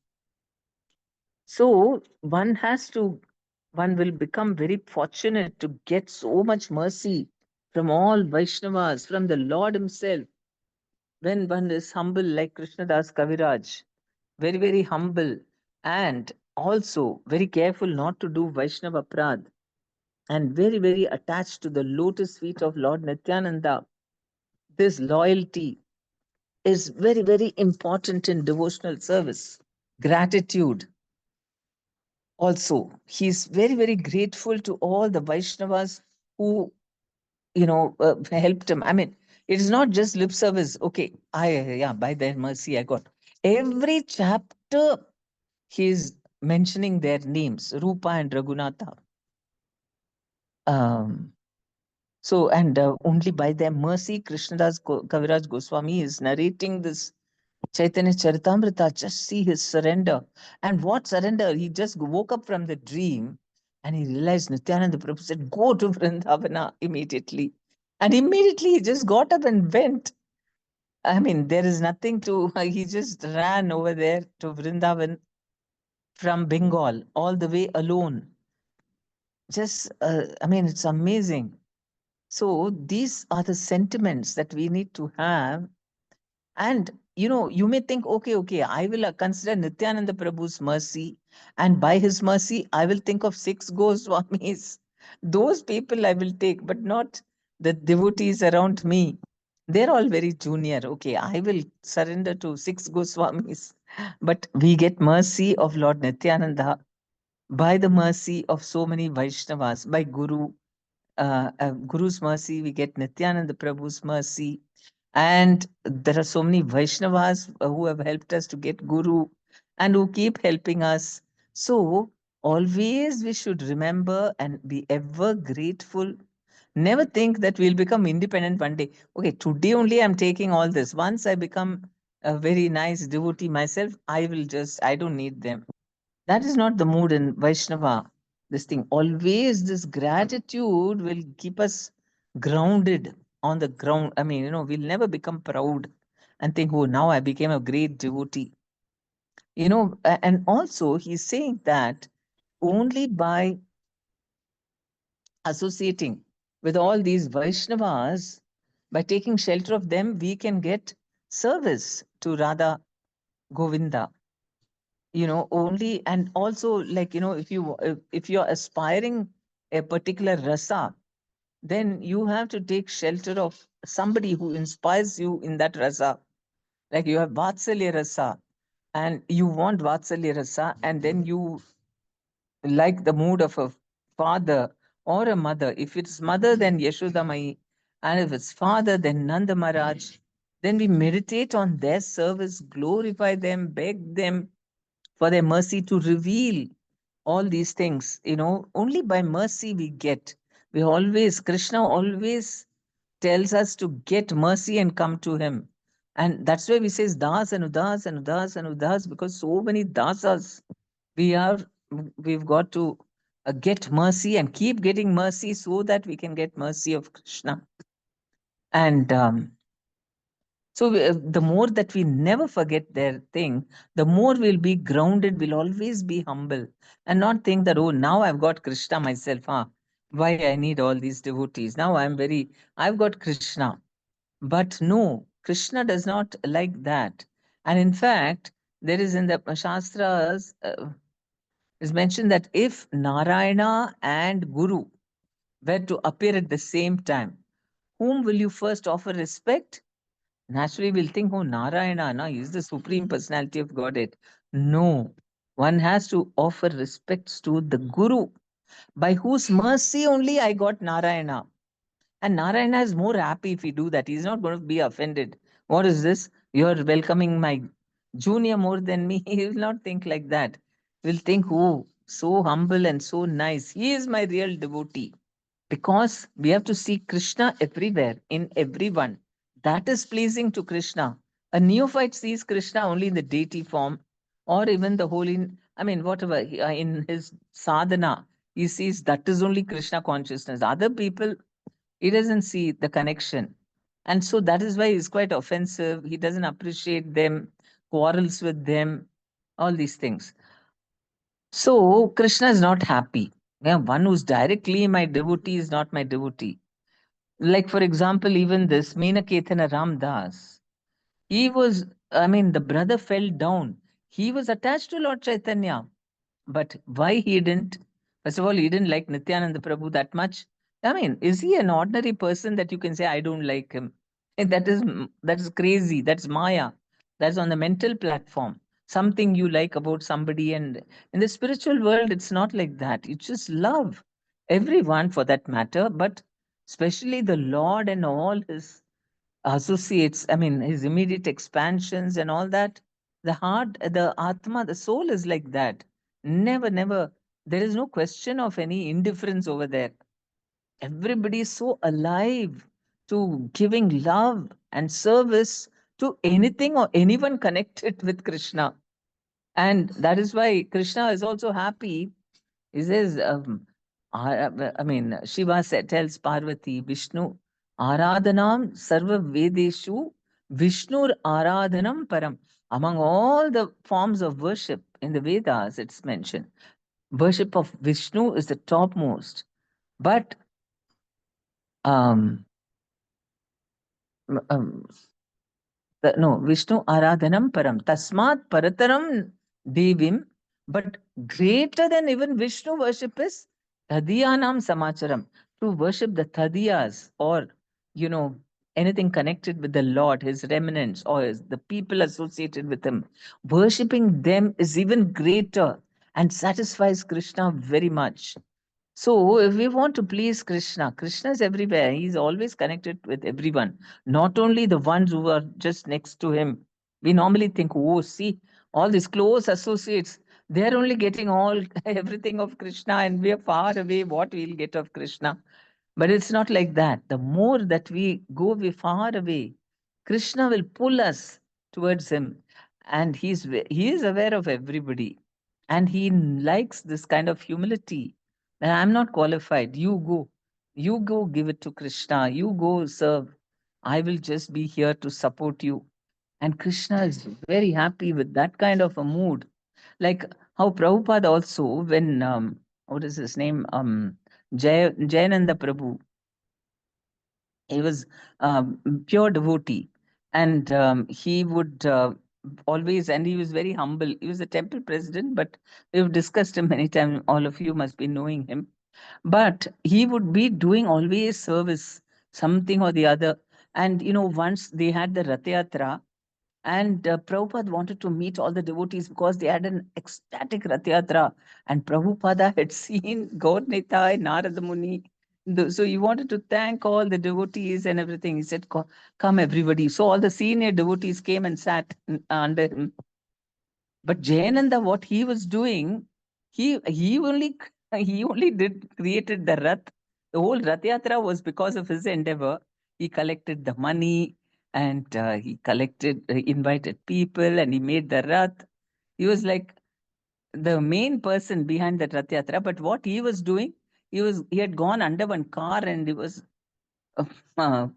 So one will become very fortunate to get so much mercy from all Vaishnavas, from the Lord himself. When one is humble like Krishnadas Kaviraj, very, very humble, and also very careful not to do Vaishnava Prad, and very, very attached to the lotus feet of Lord Nityananda. This loyalty is very, very important in devotional service. Gratitude. Also, he's very, very grateful to all the Vaishnavas who, helped him. I mean, it is not just lip service. Okay, by their mercy, I got. Every chapter, he's mentioning their names, Rupa and Raghunatha. So, and only by their mercy, Krishnadas Kaviraj Goswami is narrating this Chaitanya Charitamrita. Just see his surrender. And what surrender? He just woke up from the dream and he realized Nityananda Prabhu said, go to Vrindavana immediately. And immediately he just got up and went. I mean, there is nothing to, he just ran over there to Vrindavan from Bengal all the way alone. Just, I mean, it's amazing. So these are the sentiments that we need to have. And, you may think, okay, I will consider Nityananda Prabhu's mercy. And by his mercy, I will think of 6 Goswamis. Those people I will take, but not the devotees around me. They're all very junior. Okay, I will surrender to 6 Goswamis. But we get mercy of Lord Nityananda by the mercy of so many Vaishnavas, by Guru's mercy, we get Nityananda Prabhu's mercy. And there are so many Vaishnavas who have helped us to get Guru and who keep helping us. So always we should remember and be ever grateful. Never think that we'll become independent one day. Okay, today only I'm taking all this. Once I become a very nice devotee myself, I don't need them. That is not the mood in Vaishnava. This thing, always this gratitude will keep us grounded on the ground. I mean, we'll never become proud and think, oh, now I became a great devotee. And also he's saying that only by associating with all these Vaishnavas, by taking shelter of them, we can get service to Radha Govinda. Only, and also, like, if you're aspiring a particular rasa, then you have to take shelter of somebody who inspires you in that rasa. Like you have Vatsalya rasa and you want Vatsalya rasa, and then you like the mood of a father or a mother. If it's mother, then Yashoda Mai, and if it's father, then Nanda Maharaj. Then we meditate on their service, glorify them, beg them for their mercy to reveal all these things. Only by mercy we get. Krishna always tells us to get mercy and come to him. And that's why we say das and udas and udas and udas, because so many dasas we are, we've got to get mercy and keep getting mercy so that we can get mercy of Krishna. And so the more that we never forget their thing, the more we'll be grounded, we'll always be humble and not think that, oh, now I've got Krishna myself, why I need all these devotees. Now I've got Krishna. But no, Krishna does not like that. And in fact, there is in the Shastras, is mentioned that if Narayana and Guru were to appear at the same time, whom will you first offer respect? Naturally, we'll think, oh, Narayana, no, he's the supreme personality of Godhead. No, one has to offer respects to the Guru, by whose mercy only I got Narayana. And Narayana is more happy if we do that. He's not going to be offended. What is this? You're welcoming my junior more than me. He will not think like that. He will think, oh, so humble and so nice. He is my real devotee. Because we have to see Krishna everywhere, in everyone. That is pleasing to Krishna. A neophyte sees Krishna only in the deity form, or even the holy, I mean, whatever, in his sadhana, he sees that is only Krishna consciousness. Other people, he doesn't see the connection. And so that is why he's quite offensive. He doesn't appreciate them, quarrels with them, all these things. So Krishna is not happy. Yeah, one who's directly my devotee is not my devotee. Like, for example, even this Meenaketana Ramdas, he was, I mean, the brother fell down. He was attached to Lord Chaitanya. But why he didn't? First of all, he didn't like Nityananda Prabhu that much. I mean, is he an ordinary person that you can say, I don't like him? That is crazy. That's Maya. That's on the mental platform. Something you like about somebody. And in the spiritual world, it's not like that. You just love everyone for that matter, but especially the Lord and all his associates, I mean, his immediate expansions and all that. The heart, the Atma, the soul is like that. Never, never. There is no question of any indifference over there. Everybody is so alive to giving love and service to anything or anyone connected with Krishna. And that is why Krishna is also happy. He says, I mean, Shiva tells Parvati, Vishnu, Aradhanam Sarva Vedeshu, Vishnur Aradhanam Param. Among all the forms of worship in the Vedas, it's mentioned, worship of Vishnu is the topmost. But um, um, no, Vishnu Aradhanam Param. Tasmat Parataram Devim. But greater than even Vishnu worship is Thadiyanam Samacharam. To worship the Thadiyas, or, you know, anything connected with the Lord, his remnants, or the people associated with him. Worshipping them is even greater and satisfies Krishna very much. So, if we want to please Krishna, Krishna is everywhere. He's always connected with everyone, not only the ones who are just next to him. We normally think, oh, see, all these close associates, they're only getting all everything of Krishna, and we are far away. What we'll get of Krishna? But it's not like that. The more that we go far away, Krishna will pull us towards him, and he is aware of everybody, and he likes this kind of humility. That I'm not qualified. You go, give it to Krishna. You go serve. I will just be here to support you. And Krishna is very happy with that kind of a mood. Like how Prabhupada also, when what is his name? Jayananda Prabhu, he was pure devotee, and he would always, and he was very humble. He was the temple president, but we've discussed him many times. All of you must be knowing him. But he would be doing always service, something or the other. And once they had the Rath Yatra, and Prabhupada wanted to meet all the devotees because they had an ecstatic Rath Yatra. And Prabhupada had seen Gaur Nitai, Narada Muni. So he wanted to thank all the devotees and everything. He said, Come, everybody. So all the senior devotees came and sat under him. But Jayananda, what he was doing, he only he only did created the Rath. The whole Rath Yatra was because of his endeavor. He collected the money, and he invited people, and he made the Rath. He was like the main person behind the Rath Yatra. But what he was doing, he had gone under one car, and he was uh,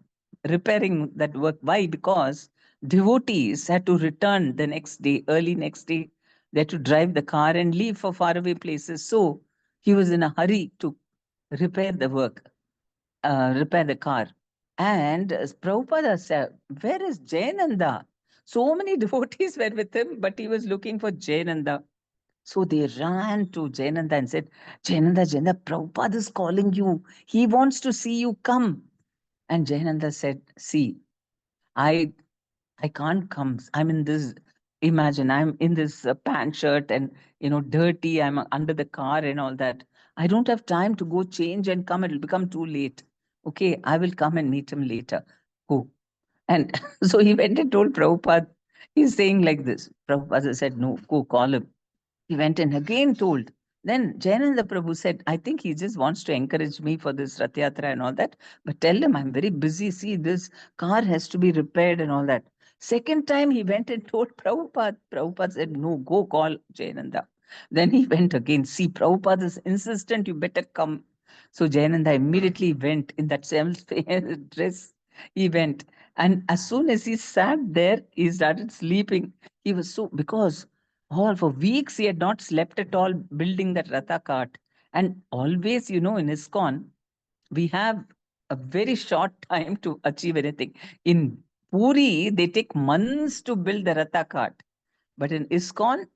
repairing that work. Why? Because devotees had to return the next day, early next day. They had to drive the car and leave for faraway places. So he was in a hurry to repair the work, repair the car. And Prabhupada said, Where is Jayananda? So many devotees were with him, but he was looking for Jayananda. So they ran to Jayananda and said, Jayananda, Prabhupada is calling you. He wants to see you. Come. And Jayananda said, See, I I can't come. I'm in this, imagine, I'm in this pant shirt and, dirty. I'm under the car and all that. I don't have time to go change and come. It'll become too late. Okay, I will come and meet him later. Go. And so he went and told Prabhupada, he's saying like this. Prabhupada said, No, go call him. He went and again told. Then Jayananda Prabhu said, I think he just wants to encourage me for this Rath Yatra and all that. But tell him I'm very busy. See, this car has to be repaired and all that. Second time he went and told Prabhupada. Prabhupada said, No, go call Jayananda. Then he went again. See, Prabhupada is insistent, you better come. So Jayananda immediately went in that same dress. He went. And as soon as he sat there, he started sleeping. He was so, because all for weeks he had not slept at all building that Ratha cart. And always, in ISKCON, we have a very short time to achieve anything. In Puri, they take months to build the Ratha cart. But in ISKCON,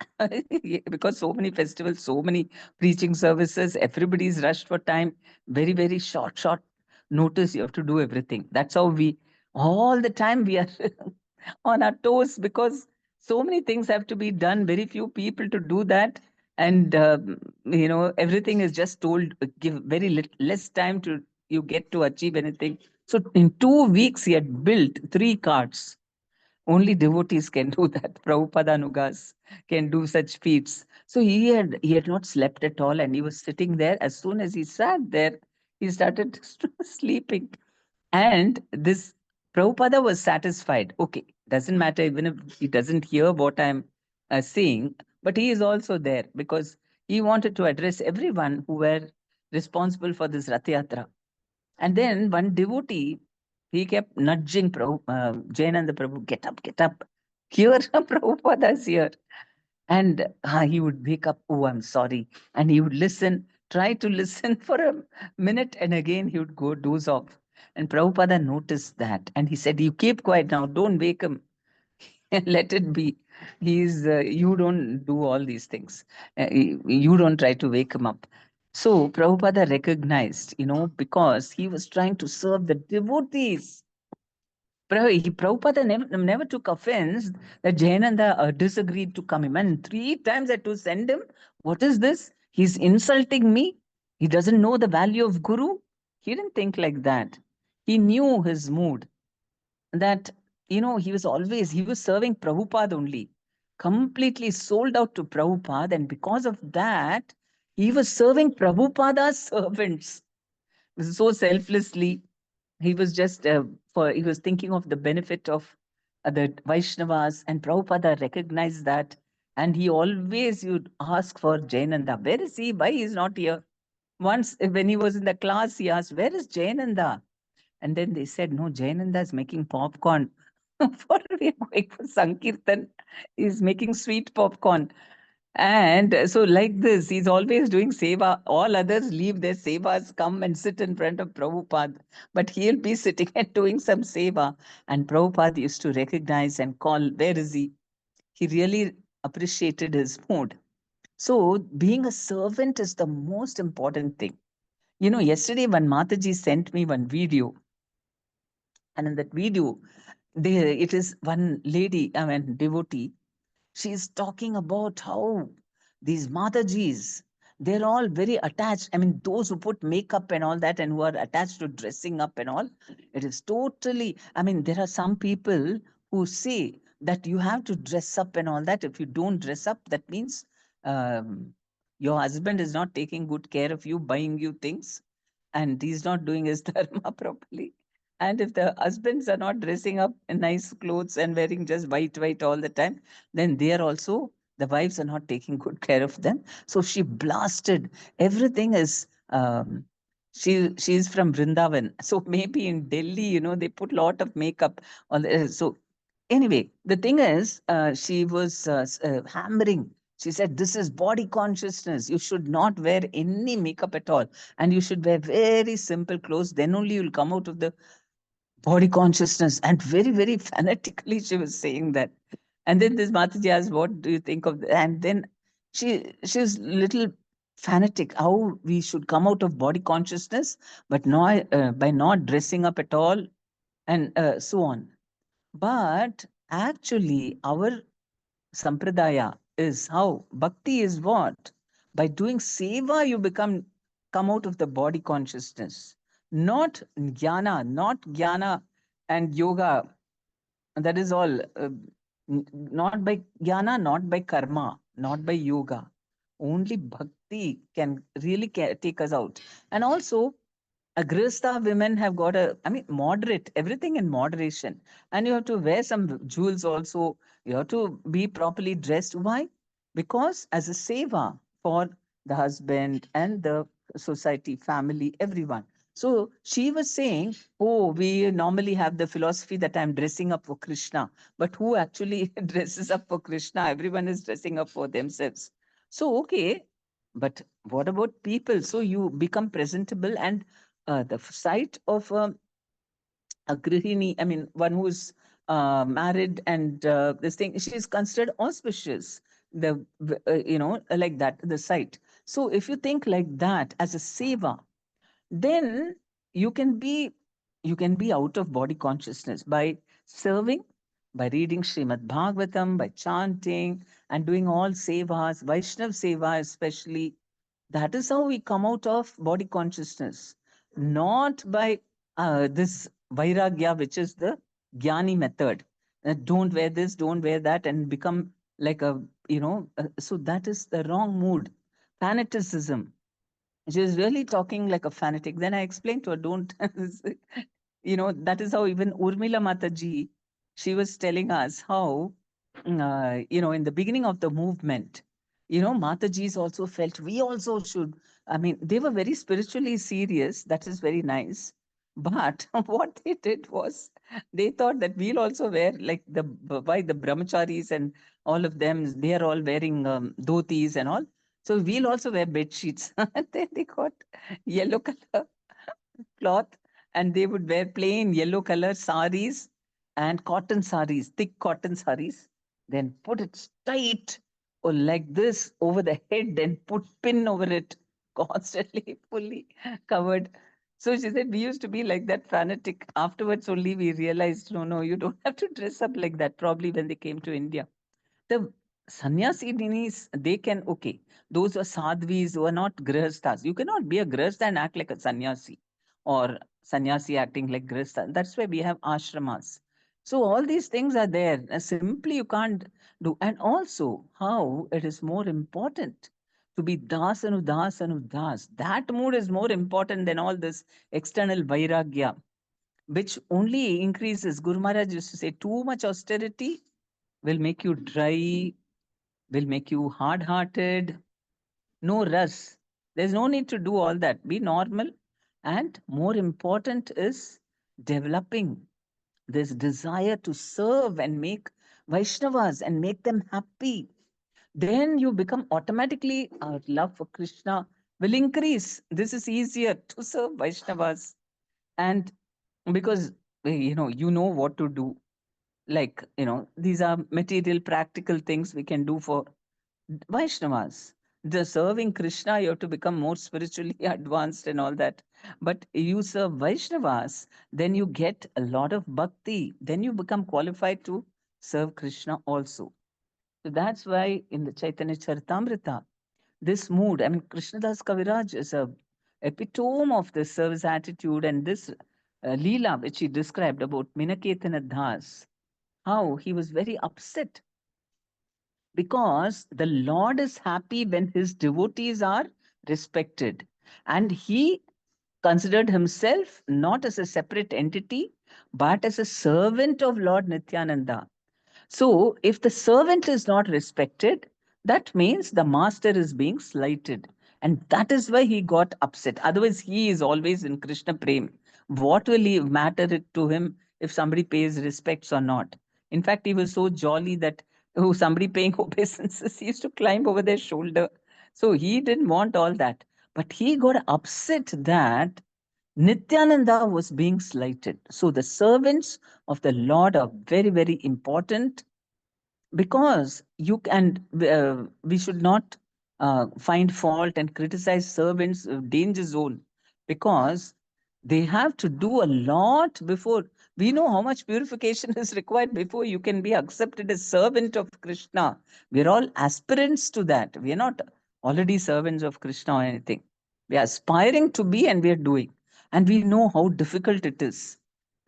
because so many festivals, so many preaching services, everybody's rushed for time, very, very short notice, you have to do everything. That's how all the time we are on our toes, because so many things have to be done, very few people to do that. And, everything is just told, give very less time to you get to achieve anything. So in 2 weeks, he had built 3 carts. Only devotees can do that. Prabhupada Nugas can do such feats. So he had not slept at all, and he was sitting there. As soon as he sat there, he started sleeping. And this Prabhupada was satisfied. Okay, doesn't matter even if he doesn't hear what I'm saying, but he is also there because he wanted to address everyone who were responsible for this Rath Yatra. And then one devotee, he kept nudging Jayananda Prabhu, get up, get up. Here, Prabhupada's here. And he would wake up, oh, I'm sorry. And he would listen, try to listen for a minute, and again he would go doze off. And Prabhupada noticed that. And he said, you keep quiet now, don't wake him. Let it be. You don't do all these things. You don't try to wake him up. So Prabhupada recognized, because he was trying to serve the devotees. Prabhupada never took offense that Jayananda disagreed to come him. And 3 times I had to send him. What is this? He's insulting me. He doesn't know the value of Guru. He didn't think like that. He knew his mood. That, he was serving Prabhupada only. Completely sold out to Prabhupada. And because of that, he was serving Prabhupada's servants so selflessly. He was just he was thinking of the benefit of the Vaishnavas, and Prabhupada recognized that, and he always would ask for Jayananda. Where is he? Why he is not here? Once when he was in the class, he asked, where is Jayananda? And then they said, no, Jayananda is making popcorn. For we are going for Sankirtan. He's making sweet popcorn. And so, like this, he's always doing seva. All others leave their sevas, come and sit in front of Prabhupada. But he'll be sitting and doing some seva. And Prabhupada used to recognize and call, where is he? He really appreciated his mood. So, being a servant is the most important thing. Yesterday, when Mataji sent me one video, and in that video, it is one lady, devotee. She is talking about how these Matajis, they're all very attached. Those who put makeup and all that and who are attached to dressing up and all, it is totally, there are some people who say that you have to dress up and all that. If you don't dress up, that means um, your husband is not taking good care of you, buying you things, and he's not doing his dharma properly. And if the husbands are not dressing up in nice clothes and wearing just white all the time, then they are also, the wives are not taking good care of them. So she blasted. Everything is, she's from Vrindavan. So maybe in Delhi, they put a lot of makeup on so anyway, the thing is, she was hammering. She said, this is body consciousness. You should not wear any makeup at all. And you should wear very simple clothes. Then only you'll come out of the body consciousness. And very, very fanatically, she was saying that. And then this Mataji asked, what do you think of that? And then she's little fanatic, how we should come out of body consciousness, but not by not dressing up at all, and so on. But actually, our sampradaya is how bhakti is what? By doing seva, you come out of the body consciousness, not jnana and yoga. That is all. Not by jnana, not by karma, not by yoga. Only bhakti can really take us out. And also, Agrista women have got moderate, everything in moderation. And you have to wear some jewels also. You have to be properly dressed. Why? Because as a seva for the husband and the society, family, everyone. So she was saying, oh, we normally have the philosophy that I'm dressing up for Krishna. But who actually dresses up for Krishna? Everyone is dressing up for themselves. So, okay. But what about people? So you become presentable, and the sight of a grihini, one who's married, and this thing, she is considered auspicious. Like that, the sight. So if you think like that as a seva, then you can be out of body consciousness by serving, by reading Srimad Bhagavatam, by chanting and doing all sevas, Vaishnav seva especially. That is how we come out of body consciousness, not by this vairagya, which is the jnani method. Don't wear this, don't wear that, and become like a, so that is the wrong mood. Fanaticism. She was really talking like a fanatic. Then I explained to her, don't, that is how even Urmila Mataji, she was telling us how, in the beginning of the movement, Matajis also felt we also should. I mean, they were very spiritually serious. That is very nice. But what they did was they thought that we'll also wear like why the brahmacharis and all of them, they are all wearing dhotis and all. So we'll also wear bed sheets. And then they got yellow color cloth, and they would wear plain yellow color saris and cotton saris, thick cotton saris. Then put it tight or like this over the head and put pin over it, constantly fully covered. So she said we used to be like that fanatic. Afterwards, only we realized no, no, you don't have to dress up like that. Probably when they came to India, the Sannyasinis, they can, okay, those are sadhvis who are not grihasthas. You cannot be a grihastha and act like a sannyasi, or sannyasi acting like grihastha. That's why we have ashramas. So all these things are there. Simply you can't do. And also how it is more important to be das and udas and udas. That mood is more important than all this external vairagya, which only increases. Guru Maharaj used to say, too much austerity will make you dry, will make you hard hearted, no rush. There's no need to do all that. Be normal. And more important is developing this desire to serve and make Vaishnavas and make them happy. Then you become automatically, our love for Krishna will increase. This is easier to serve Vaishnavas. And because you know what to do. Like, these are material, practical things we can do for Vaishnavas. The serving Krishna, you have to become more spiritually advanced and all that. But you serve Vaishnavas, then you get a lot of bhakti. Then you become qualified to serve Krishna also. So that's why in the Chaitanya Charitamrita, this mood, I mean, Krishnadas Kaviraj is a epitome of this service attitude, and this Leela, which he described about Minaketana Das, how he was very upset because the Lord is happy when his devotees are respected. And he considered himself not as a separate entity, but as a servant of Lord Nityananda. So, if the servant is not respected, that means the master is being slighted. And that is why he got upset. Otherwise, he is always in Krishna Prem. What will he matter it to him if somebody pays respects or not? In fact, he was so jolly that somebody paying obeisances, he used to climb over their shoulder. So he didn't want all that. But he got upset that Nityananda was being slighted. So the servants of the Lord are very, very important, because you can we should not find fault and criticize servants of danger zone, because they have to do a lot before. We know how much purification is required before you can be accepted as servant of Krishna. We're all aspirants to that. We are not already servants of Krishna or anything. We are aspiring to be, and we are doing, and we know how difficult it is.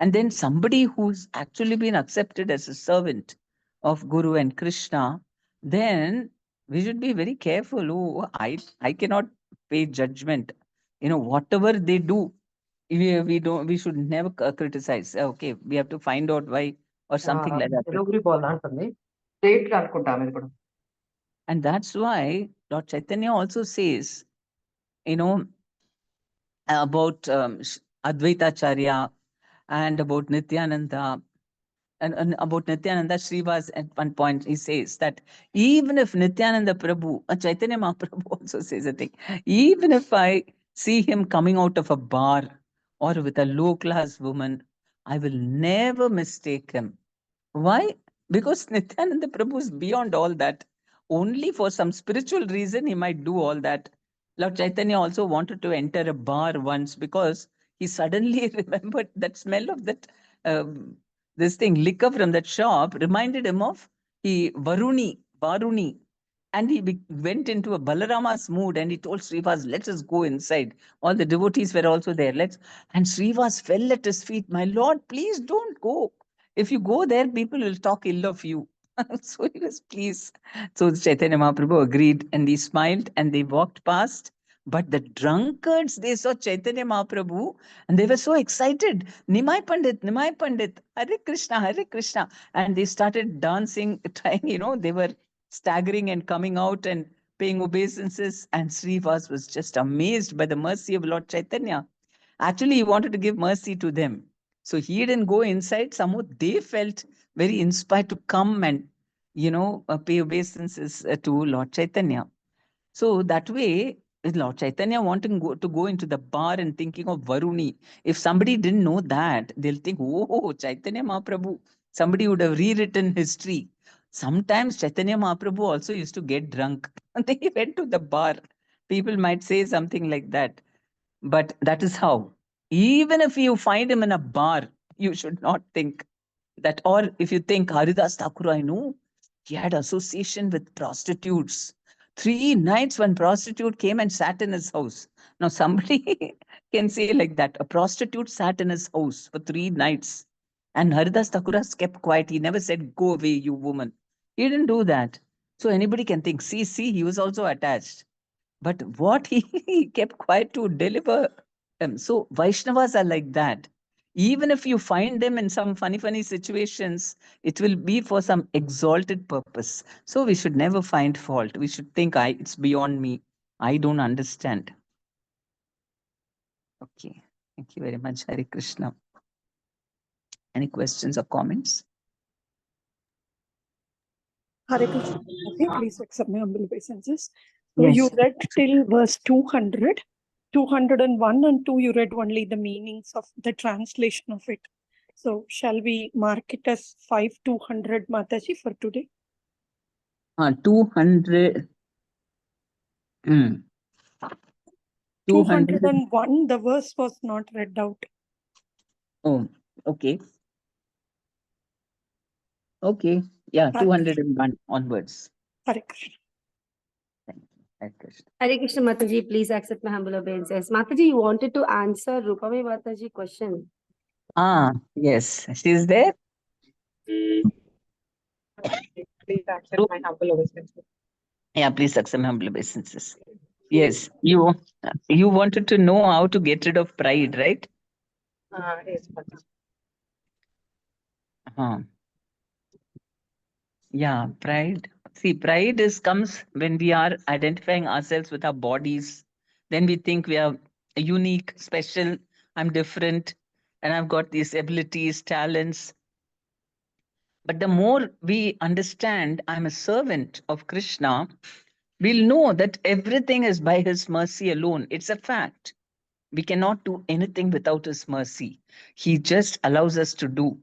And then somebody who's actually been accepted as a servant of Guru and Krishna, then we should be very careful. Oh, I cannot pay judgment. Whatever they do, we should never criticize. Okay, we have to find out why or something like that. తెలుగురి పోలా ఉంటుంది straight గా అనుకుంటాం ఇది కూడా And that's why Lord Chaitanya also says, you know, about Advaita Charya and about Nityananda. And about Nityananda, Srivas at one point he says that even if Nityananda Prabhu, Chaitanya Mahaprabhu also says a thing, even if I see him coming out of a bar or with a low class woman, I will never mistake him. Why? Because Nityananda Prabhu is beyond all that. Only for some spiritual reason he might do all that. Lord Chaitanya also wanted to enter a bar once because he suddenly remembered that smell of that this thing, liquor from that shop reminded him of Varuni. And he went into a Balarama's mood and he told Srivas, let us go inside. All the devotees were also there. And Srivas fell at his feet. My Lord, please don't go. If you go there, people will talk ill of you. So he was pleased. So Chaitanya Mahaprabhu agreed and he smiled and they walked past. But the drunkards, they saw Chaitanya Mahaprabhu and they were so excited. Nimai Pandit, Hare Krishna, Hare Krishna. And they started dancing, trying, they were staggering and coming out and paying obeisances. And Srivas was just amazed by the mercy of Lord Chaitanya. Actually, he wanted to give mercy to them. So he didn't go inside. Somehow they felt very inspired to come and pay obeisances to Lord Chaitanya. So that way, Lord Chaitanya wanting to go into the bar and thinking of Varuni. If somebody didn't know that, they'll think, oh, Chaitanya Mahaprabhu. Somebody would have rewritten history. Sometimes Chaitanya Mahaprabhu also used to get drunk. They went to the bar. People might say something like that. But that is how. Even if you find him in a bar, you should not think that. Or if you think Haridas Thakur, I know, he had association with prostitutes. 3 nights one prostitute came and sat in his house. Now somebody can say like that. A prostitute sat in his house for 3 nights. And Haridas Thakur kept quiet. He never said, go away, you woman. He didn't do that. So anybody can think, see, he was also attached. But what he kept quiet to deliver. So Vaishnavas are like that. Even if you find them in some funny situations, it will be for some exalted purpose. So we should never find fault. We should think, it's beyond me. I don't understand. Okay. Thank you very much, Hare Krishna. Any questions or comments? Hare Krishna. Okay, please accept my humble obeisances. So Yes. you read till verse 200, 201 and 2, you read only the meanings of the translation of it. So shall we mark it as 5200 Mataji for today? 200. 201, the verse was not read out. Oh, okay. Okay. Yeah, Hare 201 onwards. Hare Krishna. Thank you. Hare Krishna. Hare Krishna Mataji, please accept my humble obeisances. Mataji, you wanted to answer Rupami Mataji question. Yes. She's there? Please accept my humble obeisances. Yeah, please accept my humble obeisances. Yes, you wanted to know how to get rid of pride, right? Yes, Mataji. Yeah, pride. See, pride comes when we are identifying ourselves with our bodies. Then we think we are unique, special, I'm different, and I've got these abilities, talents. But the more we understand I'm a servant of Krishna, we'll know that everything is by his mercy alone. It's a fact. We cannot do anything without his mercy. He just allows us to do.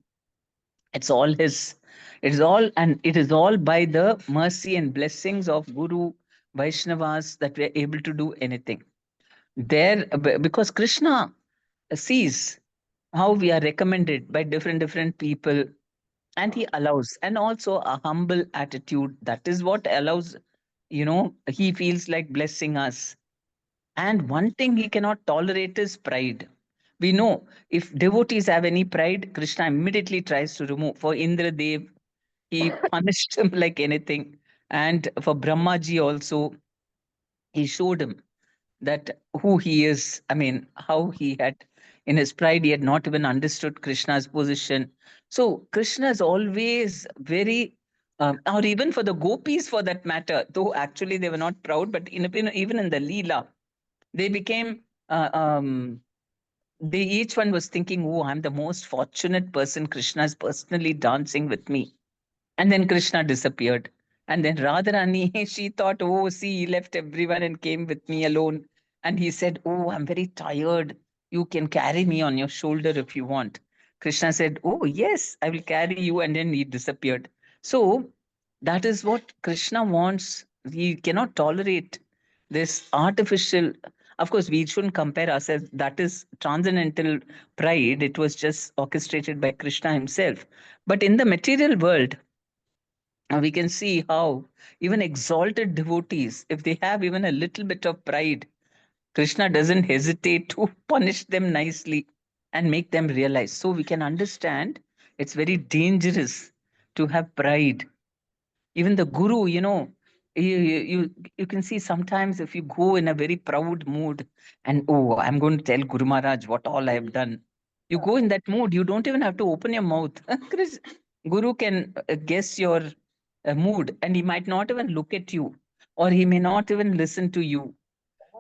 It's all his. It is all by the mercy and blessings of Guru Vaishnavas that we're able to do anything. Because Krishna sees how we are recommended by different people, and he allows, and also a humble attitude. That is what allows, he feels like blessing us. And one thing he cannot tolerate is pride. We know if devotees have any pride, Krishna immediately tries to remove. For Indradev, he punished him like anything. And for Brahmaji also, he showed him that who he is. I mean, how he had, in his pride, he had not even understood Krishna's position. So Krishna is always very, or even for the gopis for that matter, though actually they were not proud, but even in the Leela, they became, they each one was thinking, oh, I'm the most fortunate person. Krishna is personally dancing with me. And then Krishna disappeared. And then Radharani, she thought, oh, see, he left everyone and came with me alone. And he said, oh, I'm very tired. You can carry me on your shoulder if you want. Krishna said, oh, yes, I will carry you. And then he disappeared. So that is what Krishna wants. He cannot tolerate this artificial. Of course, we shouldn't compare ourselves. That is transcendental pride. It was just orchestrated by Krishna himself. But in the material world, we can see how even exalted devotees, if they have even a little bit of pride, Krishna doesn't hesitate to punish them nicely and make them realize. So we can understand it's very dangerous to have pride. Even the guru, you can see sometimes if you go in a very proud mood and, oh, I'm going to tell Guru Maharaj what all I have done. You go in that mood, you don't even have to open your mouth. Guru can guess your mood, and he might not even look at you, or he may not even listen to you.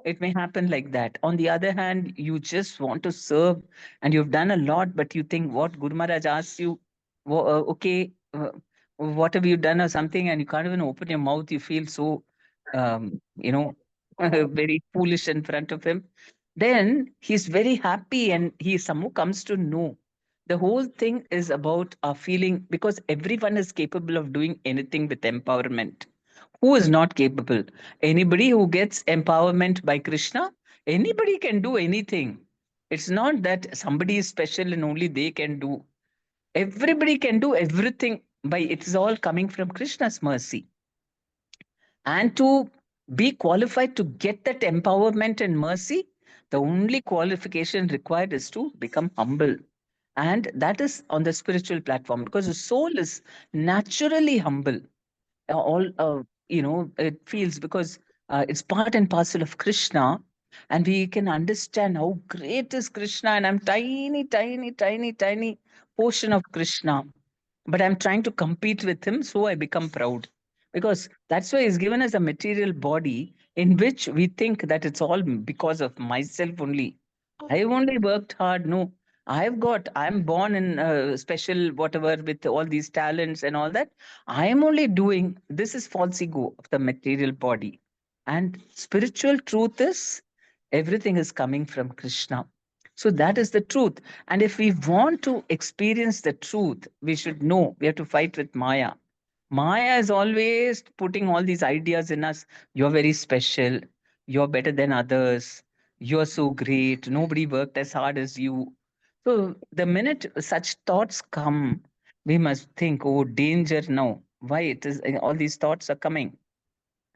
It may happen like that. On the other hand, you just want to serve and you've done a lot, but you think what Guru Maharaj asks you, okay, what have you done or something, and you can't even open your mouth. You feel so, you know, very foolish in front of him. Then he's very happy and he somehow comes to know. The whole thing is about our feeling, because everyone is capable of doing anything with empowerment. Who is not capable? Anybody who gets empowerment by Krishna, anybody can do anything. It's not that somebody is special and only they can do. Everybody can do everything by it is all coming from Krishna's mercy. And to be qualified to get that empowerment and mercy, the only qualification required is to become humble. And that is on the spiritual platform, because the soul is naturally humble. All it feels, because it's part and parcel of Krishna, and we can understand how great is Krishna, and I'm tiny portion of Krishna, but I'm trying to compete with him, so I become proud, because that's why he's given us a material body in which we think that it's all because of myself only. I've only worked hard. No, I'm born in special whatever with all these talents and all that. I am only doing this is false ego of the material body. And spiritual truth is everything is coming from Krishna. So that is the truth. And if we want to experience the truth, we should know we have to fight with Maya. Maya is always putting all these ideas in us. You're very special. You're better than others. You're so great. Nobody worked as hard as you. So the minute such thoughts come, we must think, oh, danger now. Why it is all these thoughts are coming?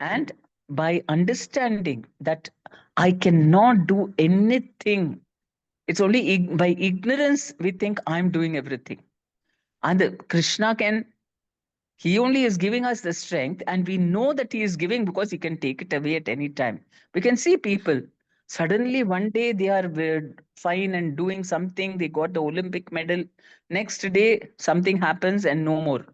And by understanding that I cannot do anything, it's only by ignorance we think I'm doing everything. And Krishna can, he only is giving us the strength, and we know that he is giving because he can take it away at any time. We can see people, suddenly one day they are fine and doing something, they got the Olympic medal. Next day, something happens and no more.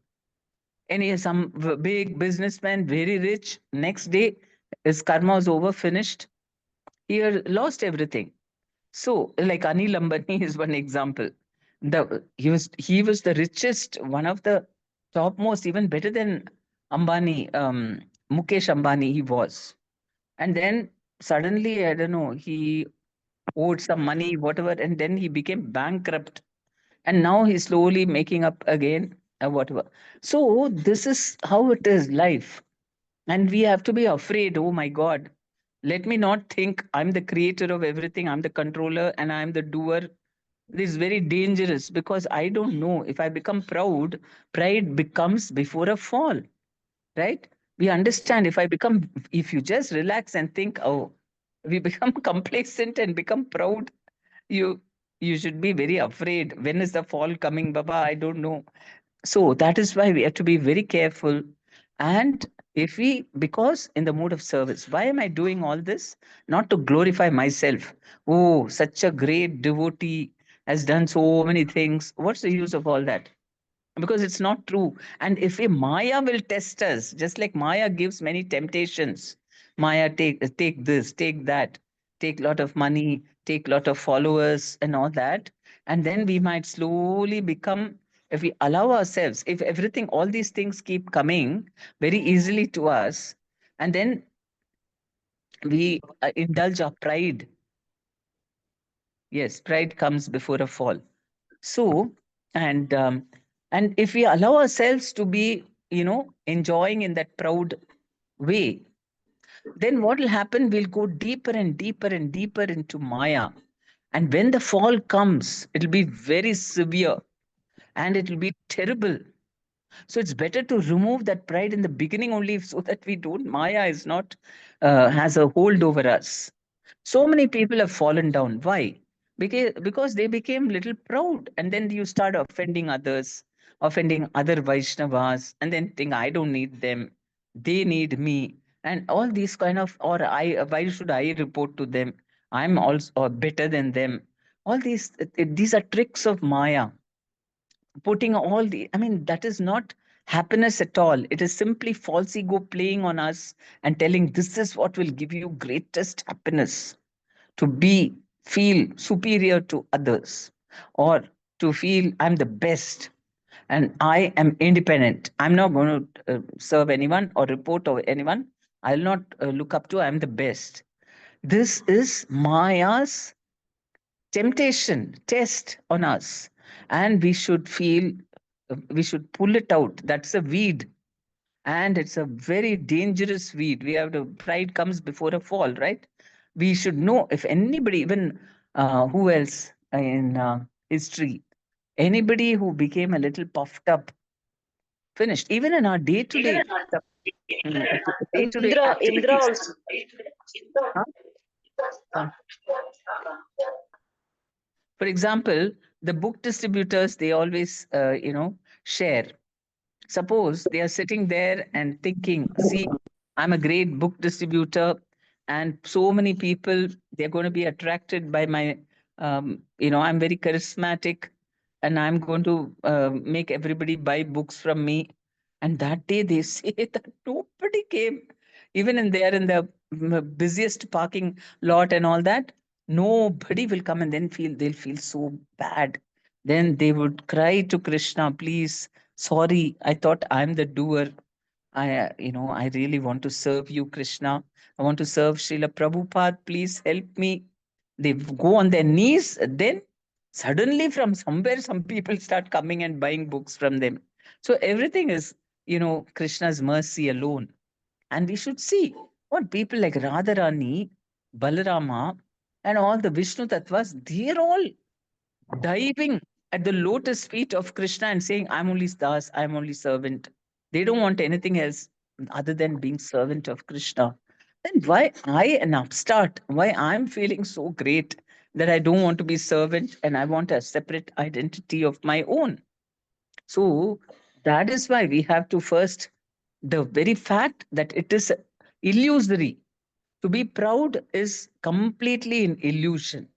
Some big businessman, very rich, next day, his karma was over, finished. He had lost everything. So, like Anil Ambani is one example. He was the richest, one of the topmost, even better than Ambani, Mukesh Ambani. He was, and then suddenly, I don't know, he owed some money, whatever, and then he became bankrupt, and now he's slowly making up again, whatever. So this is how it is, life, and we have to be afraid. Oh my God, let me not think I'm the creator of everything. I'm the controller, and I'm the doer. This is very dangerous, because I don't know, if I become proud, pride becomes before a fall, right? We understand, if you just relax and think, oh, we become complacent and become proud, you you should be very afraid. When is the fall coming, Baba? I don't know. So that is why we have to be very careful. And if we, because in the mood of service, why am I doing all this? Not to glorify myself. Oh, such a great devotee has done so many things. What's the use of all that? Because it's not true. And if a Maya will test us, just like Maya gives many temptations, Maya take this, take that, take lot of money, take lot of followers and all that, and then we might slowly become, if we allow ourselves, if everything, all these things keep coming very easily to us, and then we indulge our pride. Yes, pride comes before a fall. So, and if we allow ourselves to be, enjoying in that proud way, then what will happen? We'll go deeper and deeper and deeper into Maya. And when the fall comes, it'll be very severe and it'll be terrible. So it's better to remove that pride in the beginning only, so that we don't, Maya is not, has a hold over us. So many people have fallen down. Why? Because they became little proud, and then you start offending others, offending other Vaishnavas, and then think, I don't need them. they need me, and all these kind of, or I, why should I report to them? I'm also better than them. All these are tricks of Maya, putting all the, I mean, that is not happiness at all. It is simply false ego playing on us and telling this is what will give you greatest happiness, to be, feel superior to others, or to feel I'm the best and I am independent. I'm not going to serve anyone or report over anyone. I'll not look up to, I'm the best. This is Maya's temptation, test on us. And we should feel, we should pull it out. That's a weed. And it's a very dangerous weed. We have to, pride comes before a fall, right? We should know if anybody, even who else in history, anybody who became a little puffed up, finished. Even in our day to day, day to day Indra activities. also. Huh? Uh, For example, the book distributors, they always, share. Suppose they are sitting there and thinking, see, I'm a great book distributor, and so many people, they're going to be attracted by my, I'm very charismatic, and I'm going to make everybody buy books from me. And that day they say that nobody came, even in there in the busiest parking lot and all that. Nobody will come, and then they'll feel so bad. Then they would cry to Krishna, please, sorry, I thought I'm the doer. I really want to serve you, Krishna. I want to serve Srila Prabhupada. Please help me. They go on their knees. Then suddenly, from somewhere, some people start coming and buying books from them. So everything is, Krishna's mercy alone. And we should see what people like Radharani, Balarama, and all the Vishnu Tattvas, they're all diving at the lotus feet of Krishna and saying, I'm only das, I'm only servant. They don't want anything else other than being servant of Krishna. Then why I, an upstart, why I'm feeling so great that I don't want to be servant and I want a separate identity of my own? So that is why we have to first, the very fact that it is illusory. To be proud is completely an illusion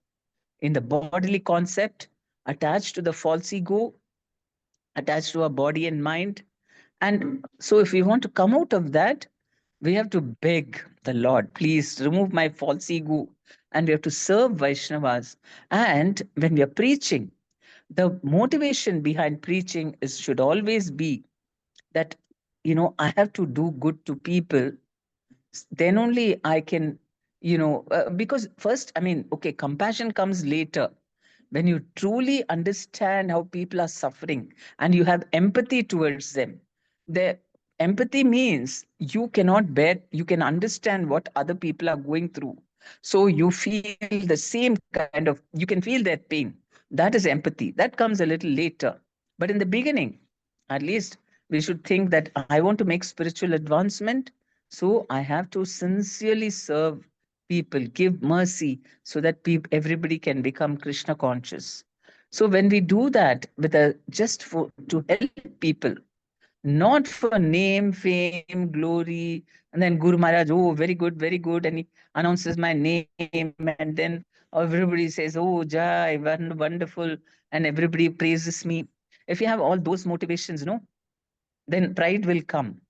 in the bodily concept, attached to the false ego, attached to our body and mind. And so, if we want to come out of that, we have to beg the Lord, please remove my false ego. And we have to serve Vaishnavas. And when we are preaching, the motivation behind preaching is should always be that, I have to do good to people. Then only I can, because first, I mean, okay, compassion comes later. When you truly understand how people are suffering and you have empathy towards them, the empathy means you can understand what other people are going through. So you feel the same kind of, you can feel their pain. That is empathy. That comes a little later. But in the beginning, at least, we should think that I want to make spiritual advancement. So I have to sincerely serve people, give mercy, so that everybody can become Krishna conscious. So when we do that with a just for to help people, not for name, fame, glory, and then Guru Maharaj, oh, very good, and he announces my name, and then everybody says, oh, Jai, wonderful, and everybody praises me. If you have all those motivations, no, then pride will come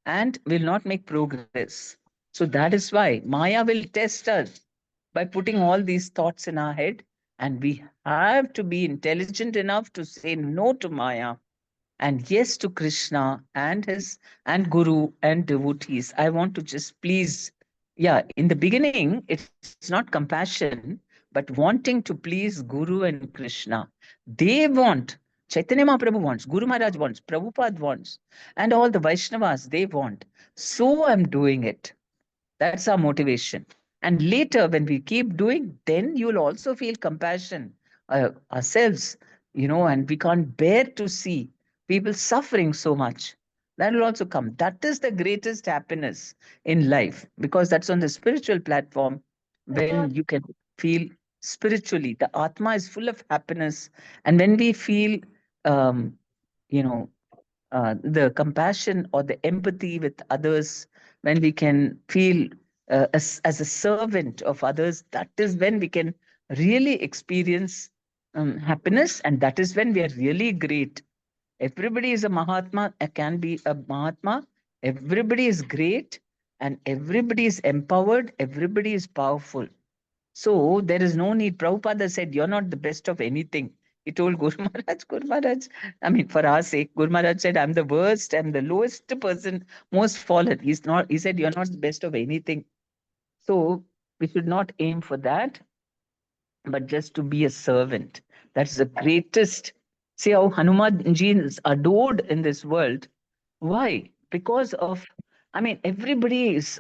and will not make progress. So that is why Maya will test us by putting all these thoughts in our head, and we have to be intelligent enough to say no to Maya and yes to Krishna and his and Guru and devotees. I want to just please, yeah, in the beginning, it's not compassion, but wanting to please Guru and Krishna. They want, Chaitanya Mahaprabhu wants, Guru Maharaj wants, Prabhupada wants, and all the Vaishnavas, they want. So I'm doing it. That's our motivation. And later, when we keep doing, then you'll also feel compassion ourselves, and we can't bear to see people suffering so much. That will also come. That is the greatest happiness in life because that's on the spiritual platform when you can feel spiritually. The Atma is full of happiness. And when we feel, um, you know, the compassion or the empathy with others, when we can feel as a servant of others, that is when we can really experience happiness, and that is when we are really great. Everybody is a Mahatma, can be a Mahatma. Everybody is great, and everybody is empowered, everybody is powerful. So there is no need. Prabhupada said, "You're not the best of anything." He told Guru Maharaj, Guru Maharaj, I mean, for our sake, Guru Maharaj said, "I'm the worst, I'm the lowest person, most fallen." He's not, he said, "You're not the best of anything." So we should not aim for that, but just to be a servant. That's the greatest. See how Hanumanji is adored in this world. Why? Because of, I mean, everybody is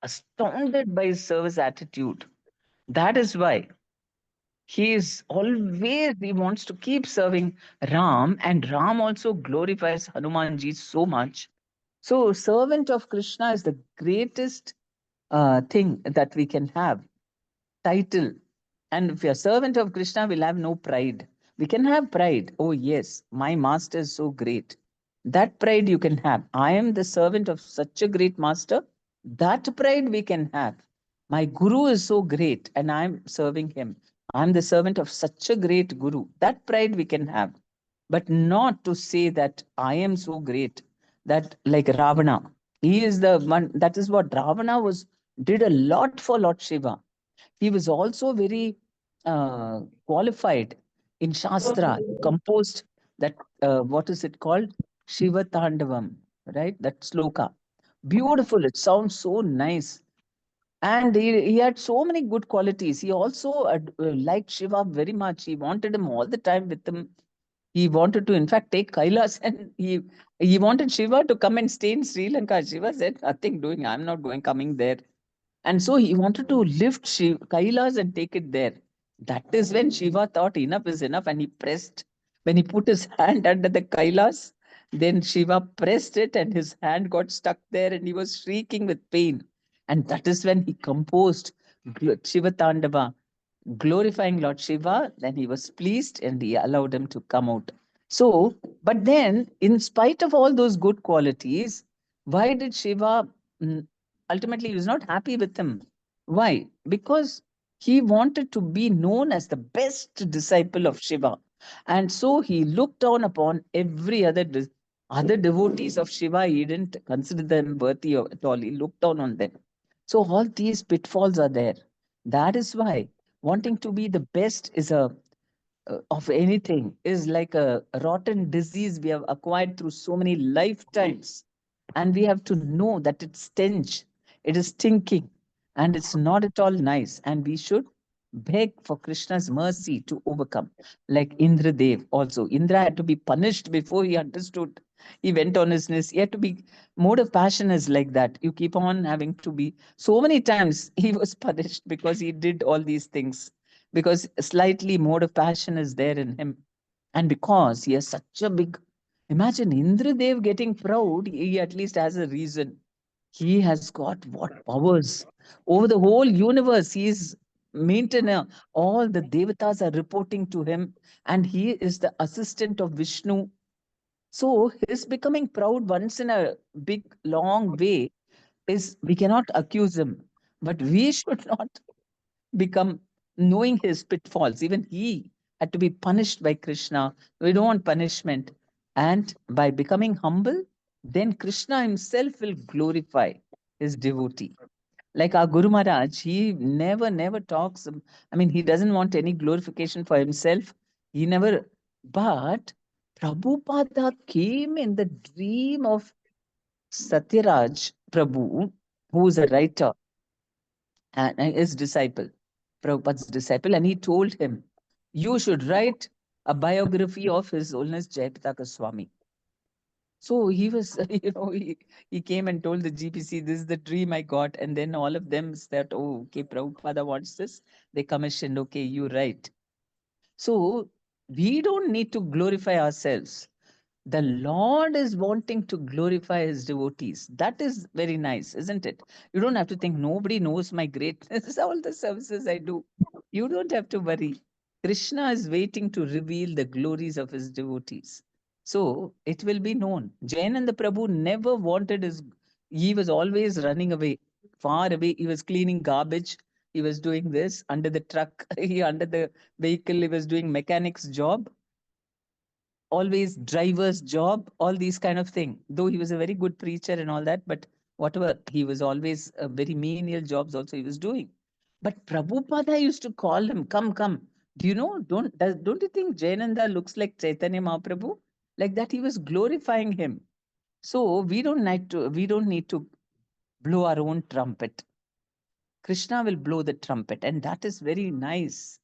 astounded by his service attitude. That is why he is always, he wants to keep serving Ram, and Ram also glorifies Hanumanji so much. So, servant of Krishna is the greatest thing that we can have, title. And if you're servant of Krishna, we'll have no pride. We can have pride. Oh, yes, my master is so great. That pride you can have. I am the servant of such a great master. That pride we can have. My guru is so great and I'm serving him. I'm the servant of such a great guru. That pride we can have. But not to say that I am so great, that like Ravana. He is the one, that is what Ravana did a lot for Lord Shiva. He was also very qualified in Shastra. He composed that, what is it called? Shiva Tandavam, right? That sloka. Beautiful. It sounds so nice. And he had so many good qualities. He also liked Shiva very much. He wanted him all the time with him. He wanted to, in fact, take Kailas, and he wanted Shiva to come and stay in Sri Lanka. Shiva said, "Nothing doing. I'm not coming there." And so he wanted to lift Kailas and take it there. That is when Shiva thought enough is enough, and he pressed. When he put his hand under the Kailas, then Shiva pressed it and his hand got stuck there and he was shrieking with pain. And that is when he composed Shiva Tandava, glorifying Lord Shiva. Then he was pleased and he allowed him to come out. So, but then, in spite of all those good qualities, why did Shiva ultimately he was not happy with him? Why? Because he wanted to be known as the best disciple of Shiva. And so he looked down upon every other devotees of Shiva. He didn't consider them worthy at all. He looked down on them. So all these pitfalls are there. That is why wanting to be the best is of anything is like a rotten disease we have acquired through so many lifetimes. And we have to know that it's stench, it is stinking, and it's not at all nice. And we should beg for Krishna's mercy to overcome. Like Indra Dev also. Indra had to be punished before he understood. He went on his knees. He had to be, mode of passion is like that. You keep on having to be, so many times he was punished because he did all these things. Because slightly mode of passion is there in him. And because he has such a big, imagine Indradev getting proud, he at least has a reason. He has got what powers over the whole universe. He is maintainer. All the devatas are reporting to him, and he is the assistant of Vishnu. So his becoming proud once in a big, long way is, we cannot accuse him, but we should not become knowing his pitfalls. Even he had to be punished by Krishna. We don't want punishment. And by becoming humble, then Krishna himself will glorify his devotee. Like our Guru Maharaj, he never talks. I mean, he doesn't want any glorification for himself. He never, but Prabhupada came in the dream of Satyaraj Prabhu, who is a writer and his disciple, Prabhupada's disciple, and he told him, "You should write a biography of His Holiness Jayapataka Swami." So he was, he came and told the GPC, "This is the dream I got." And then all of them said, "Oh, okay, Prabhupada wants this." They commissioned, "Okay, you write." So we don't need to glorify ourselves. The Lord is wanting to glorify his devotees. That is very nice, isn't it? You don't have to think, nobody knows my greatness, all the services I do. You don't have to worry. Krishna is waiting to reveal the glories of his devotees. So it will be known. Jayananda Prabhu never wanted his, he was always running away, far away. He was cleaning garbage. He was doing this under the truck, under the vehicle. He was doing mechanic's job, always driver's job, all these kind of thing. Though he was a very good preacher and all that, but whatever, he was always very menial jobs also he was doing. But Prabhupada used to call him, come, come. Do you know, don't you think Jayananda looks like Chaitanya Mahaprabhu? Like that, he was glorifying him. So we don't need to blow our own trumpet. Krishna will blow the trumpet, and that is very nice,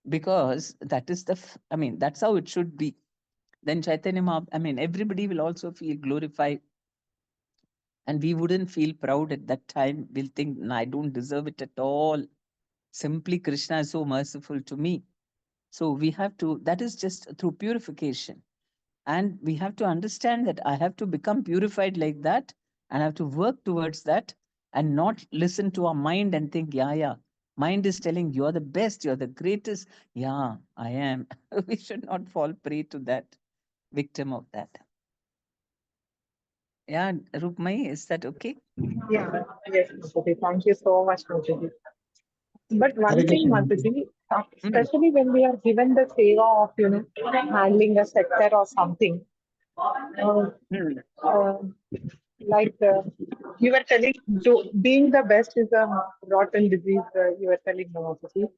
because that is that's how it should be. Then Chaitanya everybody will also feel glorified, and we wouldn't feel proud at that time. We'll think, "No, I don't deserve it at all. Simply Krishna is so merciful to me." So we have to, that is just through purification. And we have to understand that I have to become purified like that, and I have to work towards that, and not listen to our mind and think, yeah. Mind is telling you're the best, you're the greatest. Yeah, I am. We should not fall prey to that, victim of that. Yeah, Rukmai, is that okay? Yeah, yes, Mataji. Thank you so much, Mataji. But one Hare thing, Krishna. Mataji, especially when we are given the seva of, handling a sector or something, uh, Hmm. uh, like you were telling, being the best is a rotten disease, you were telling, Mataji.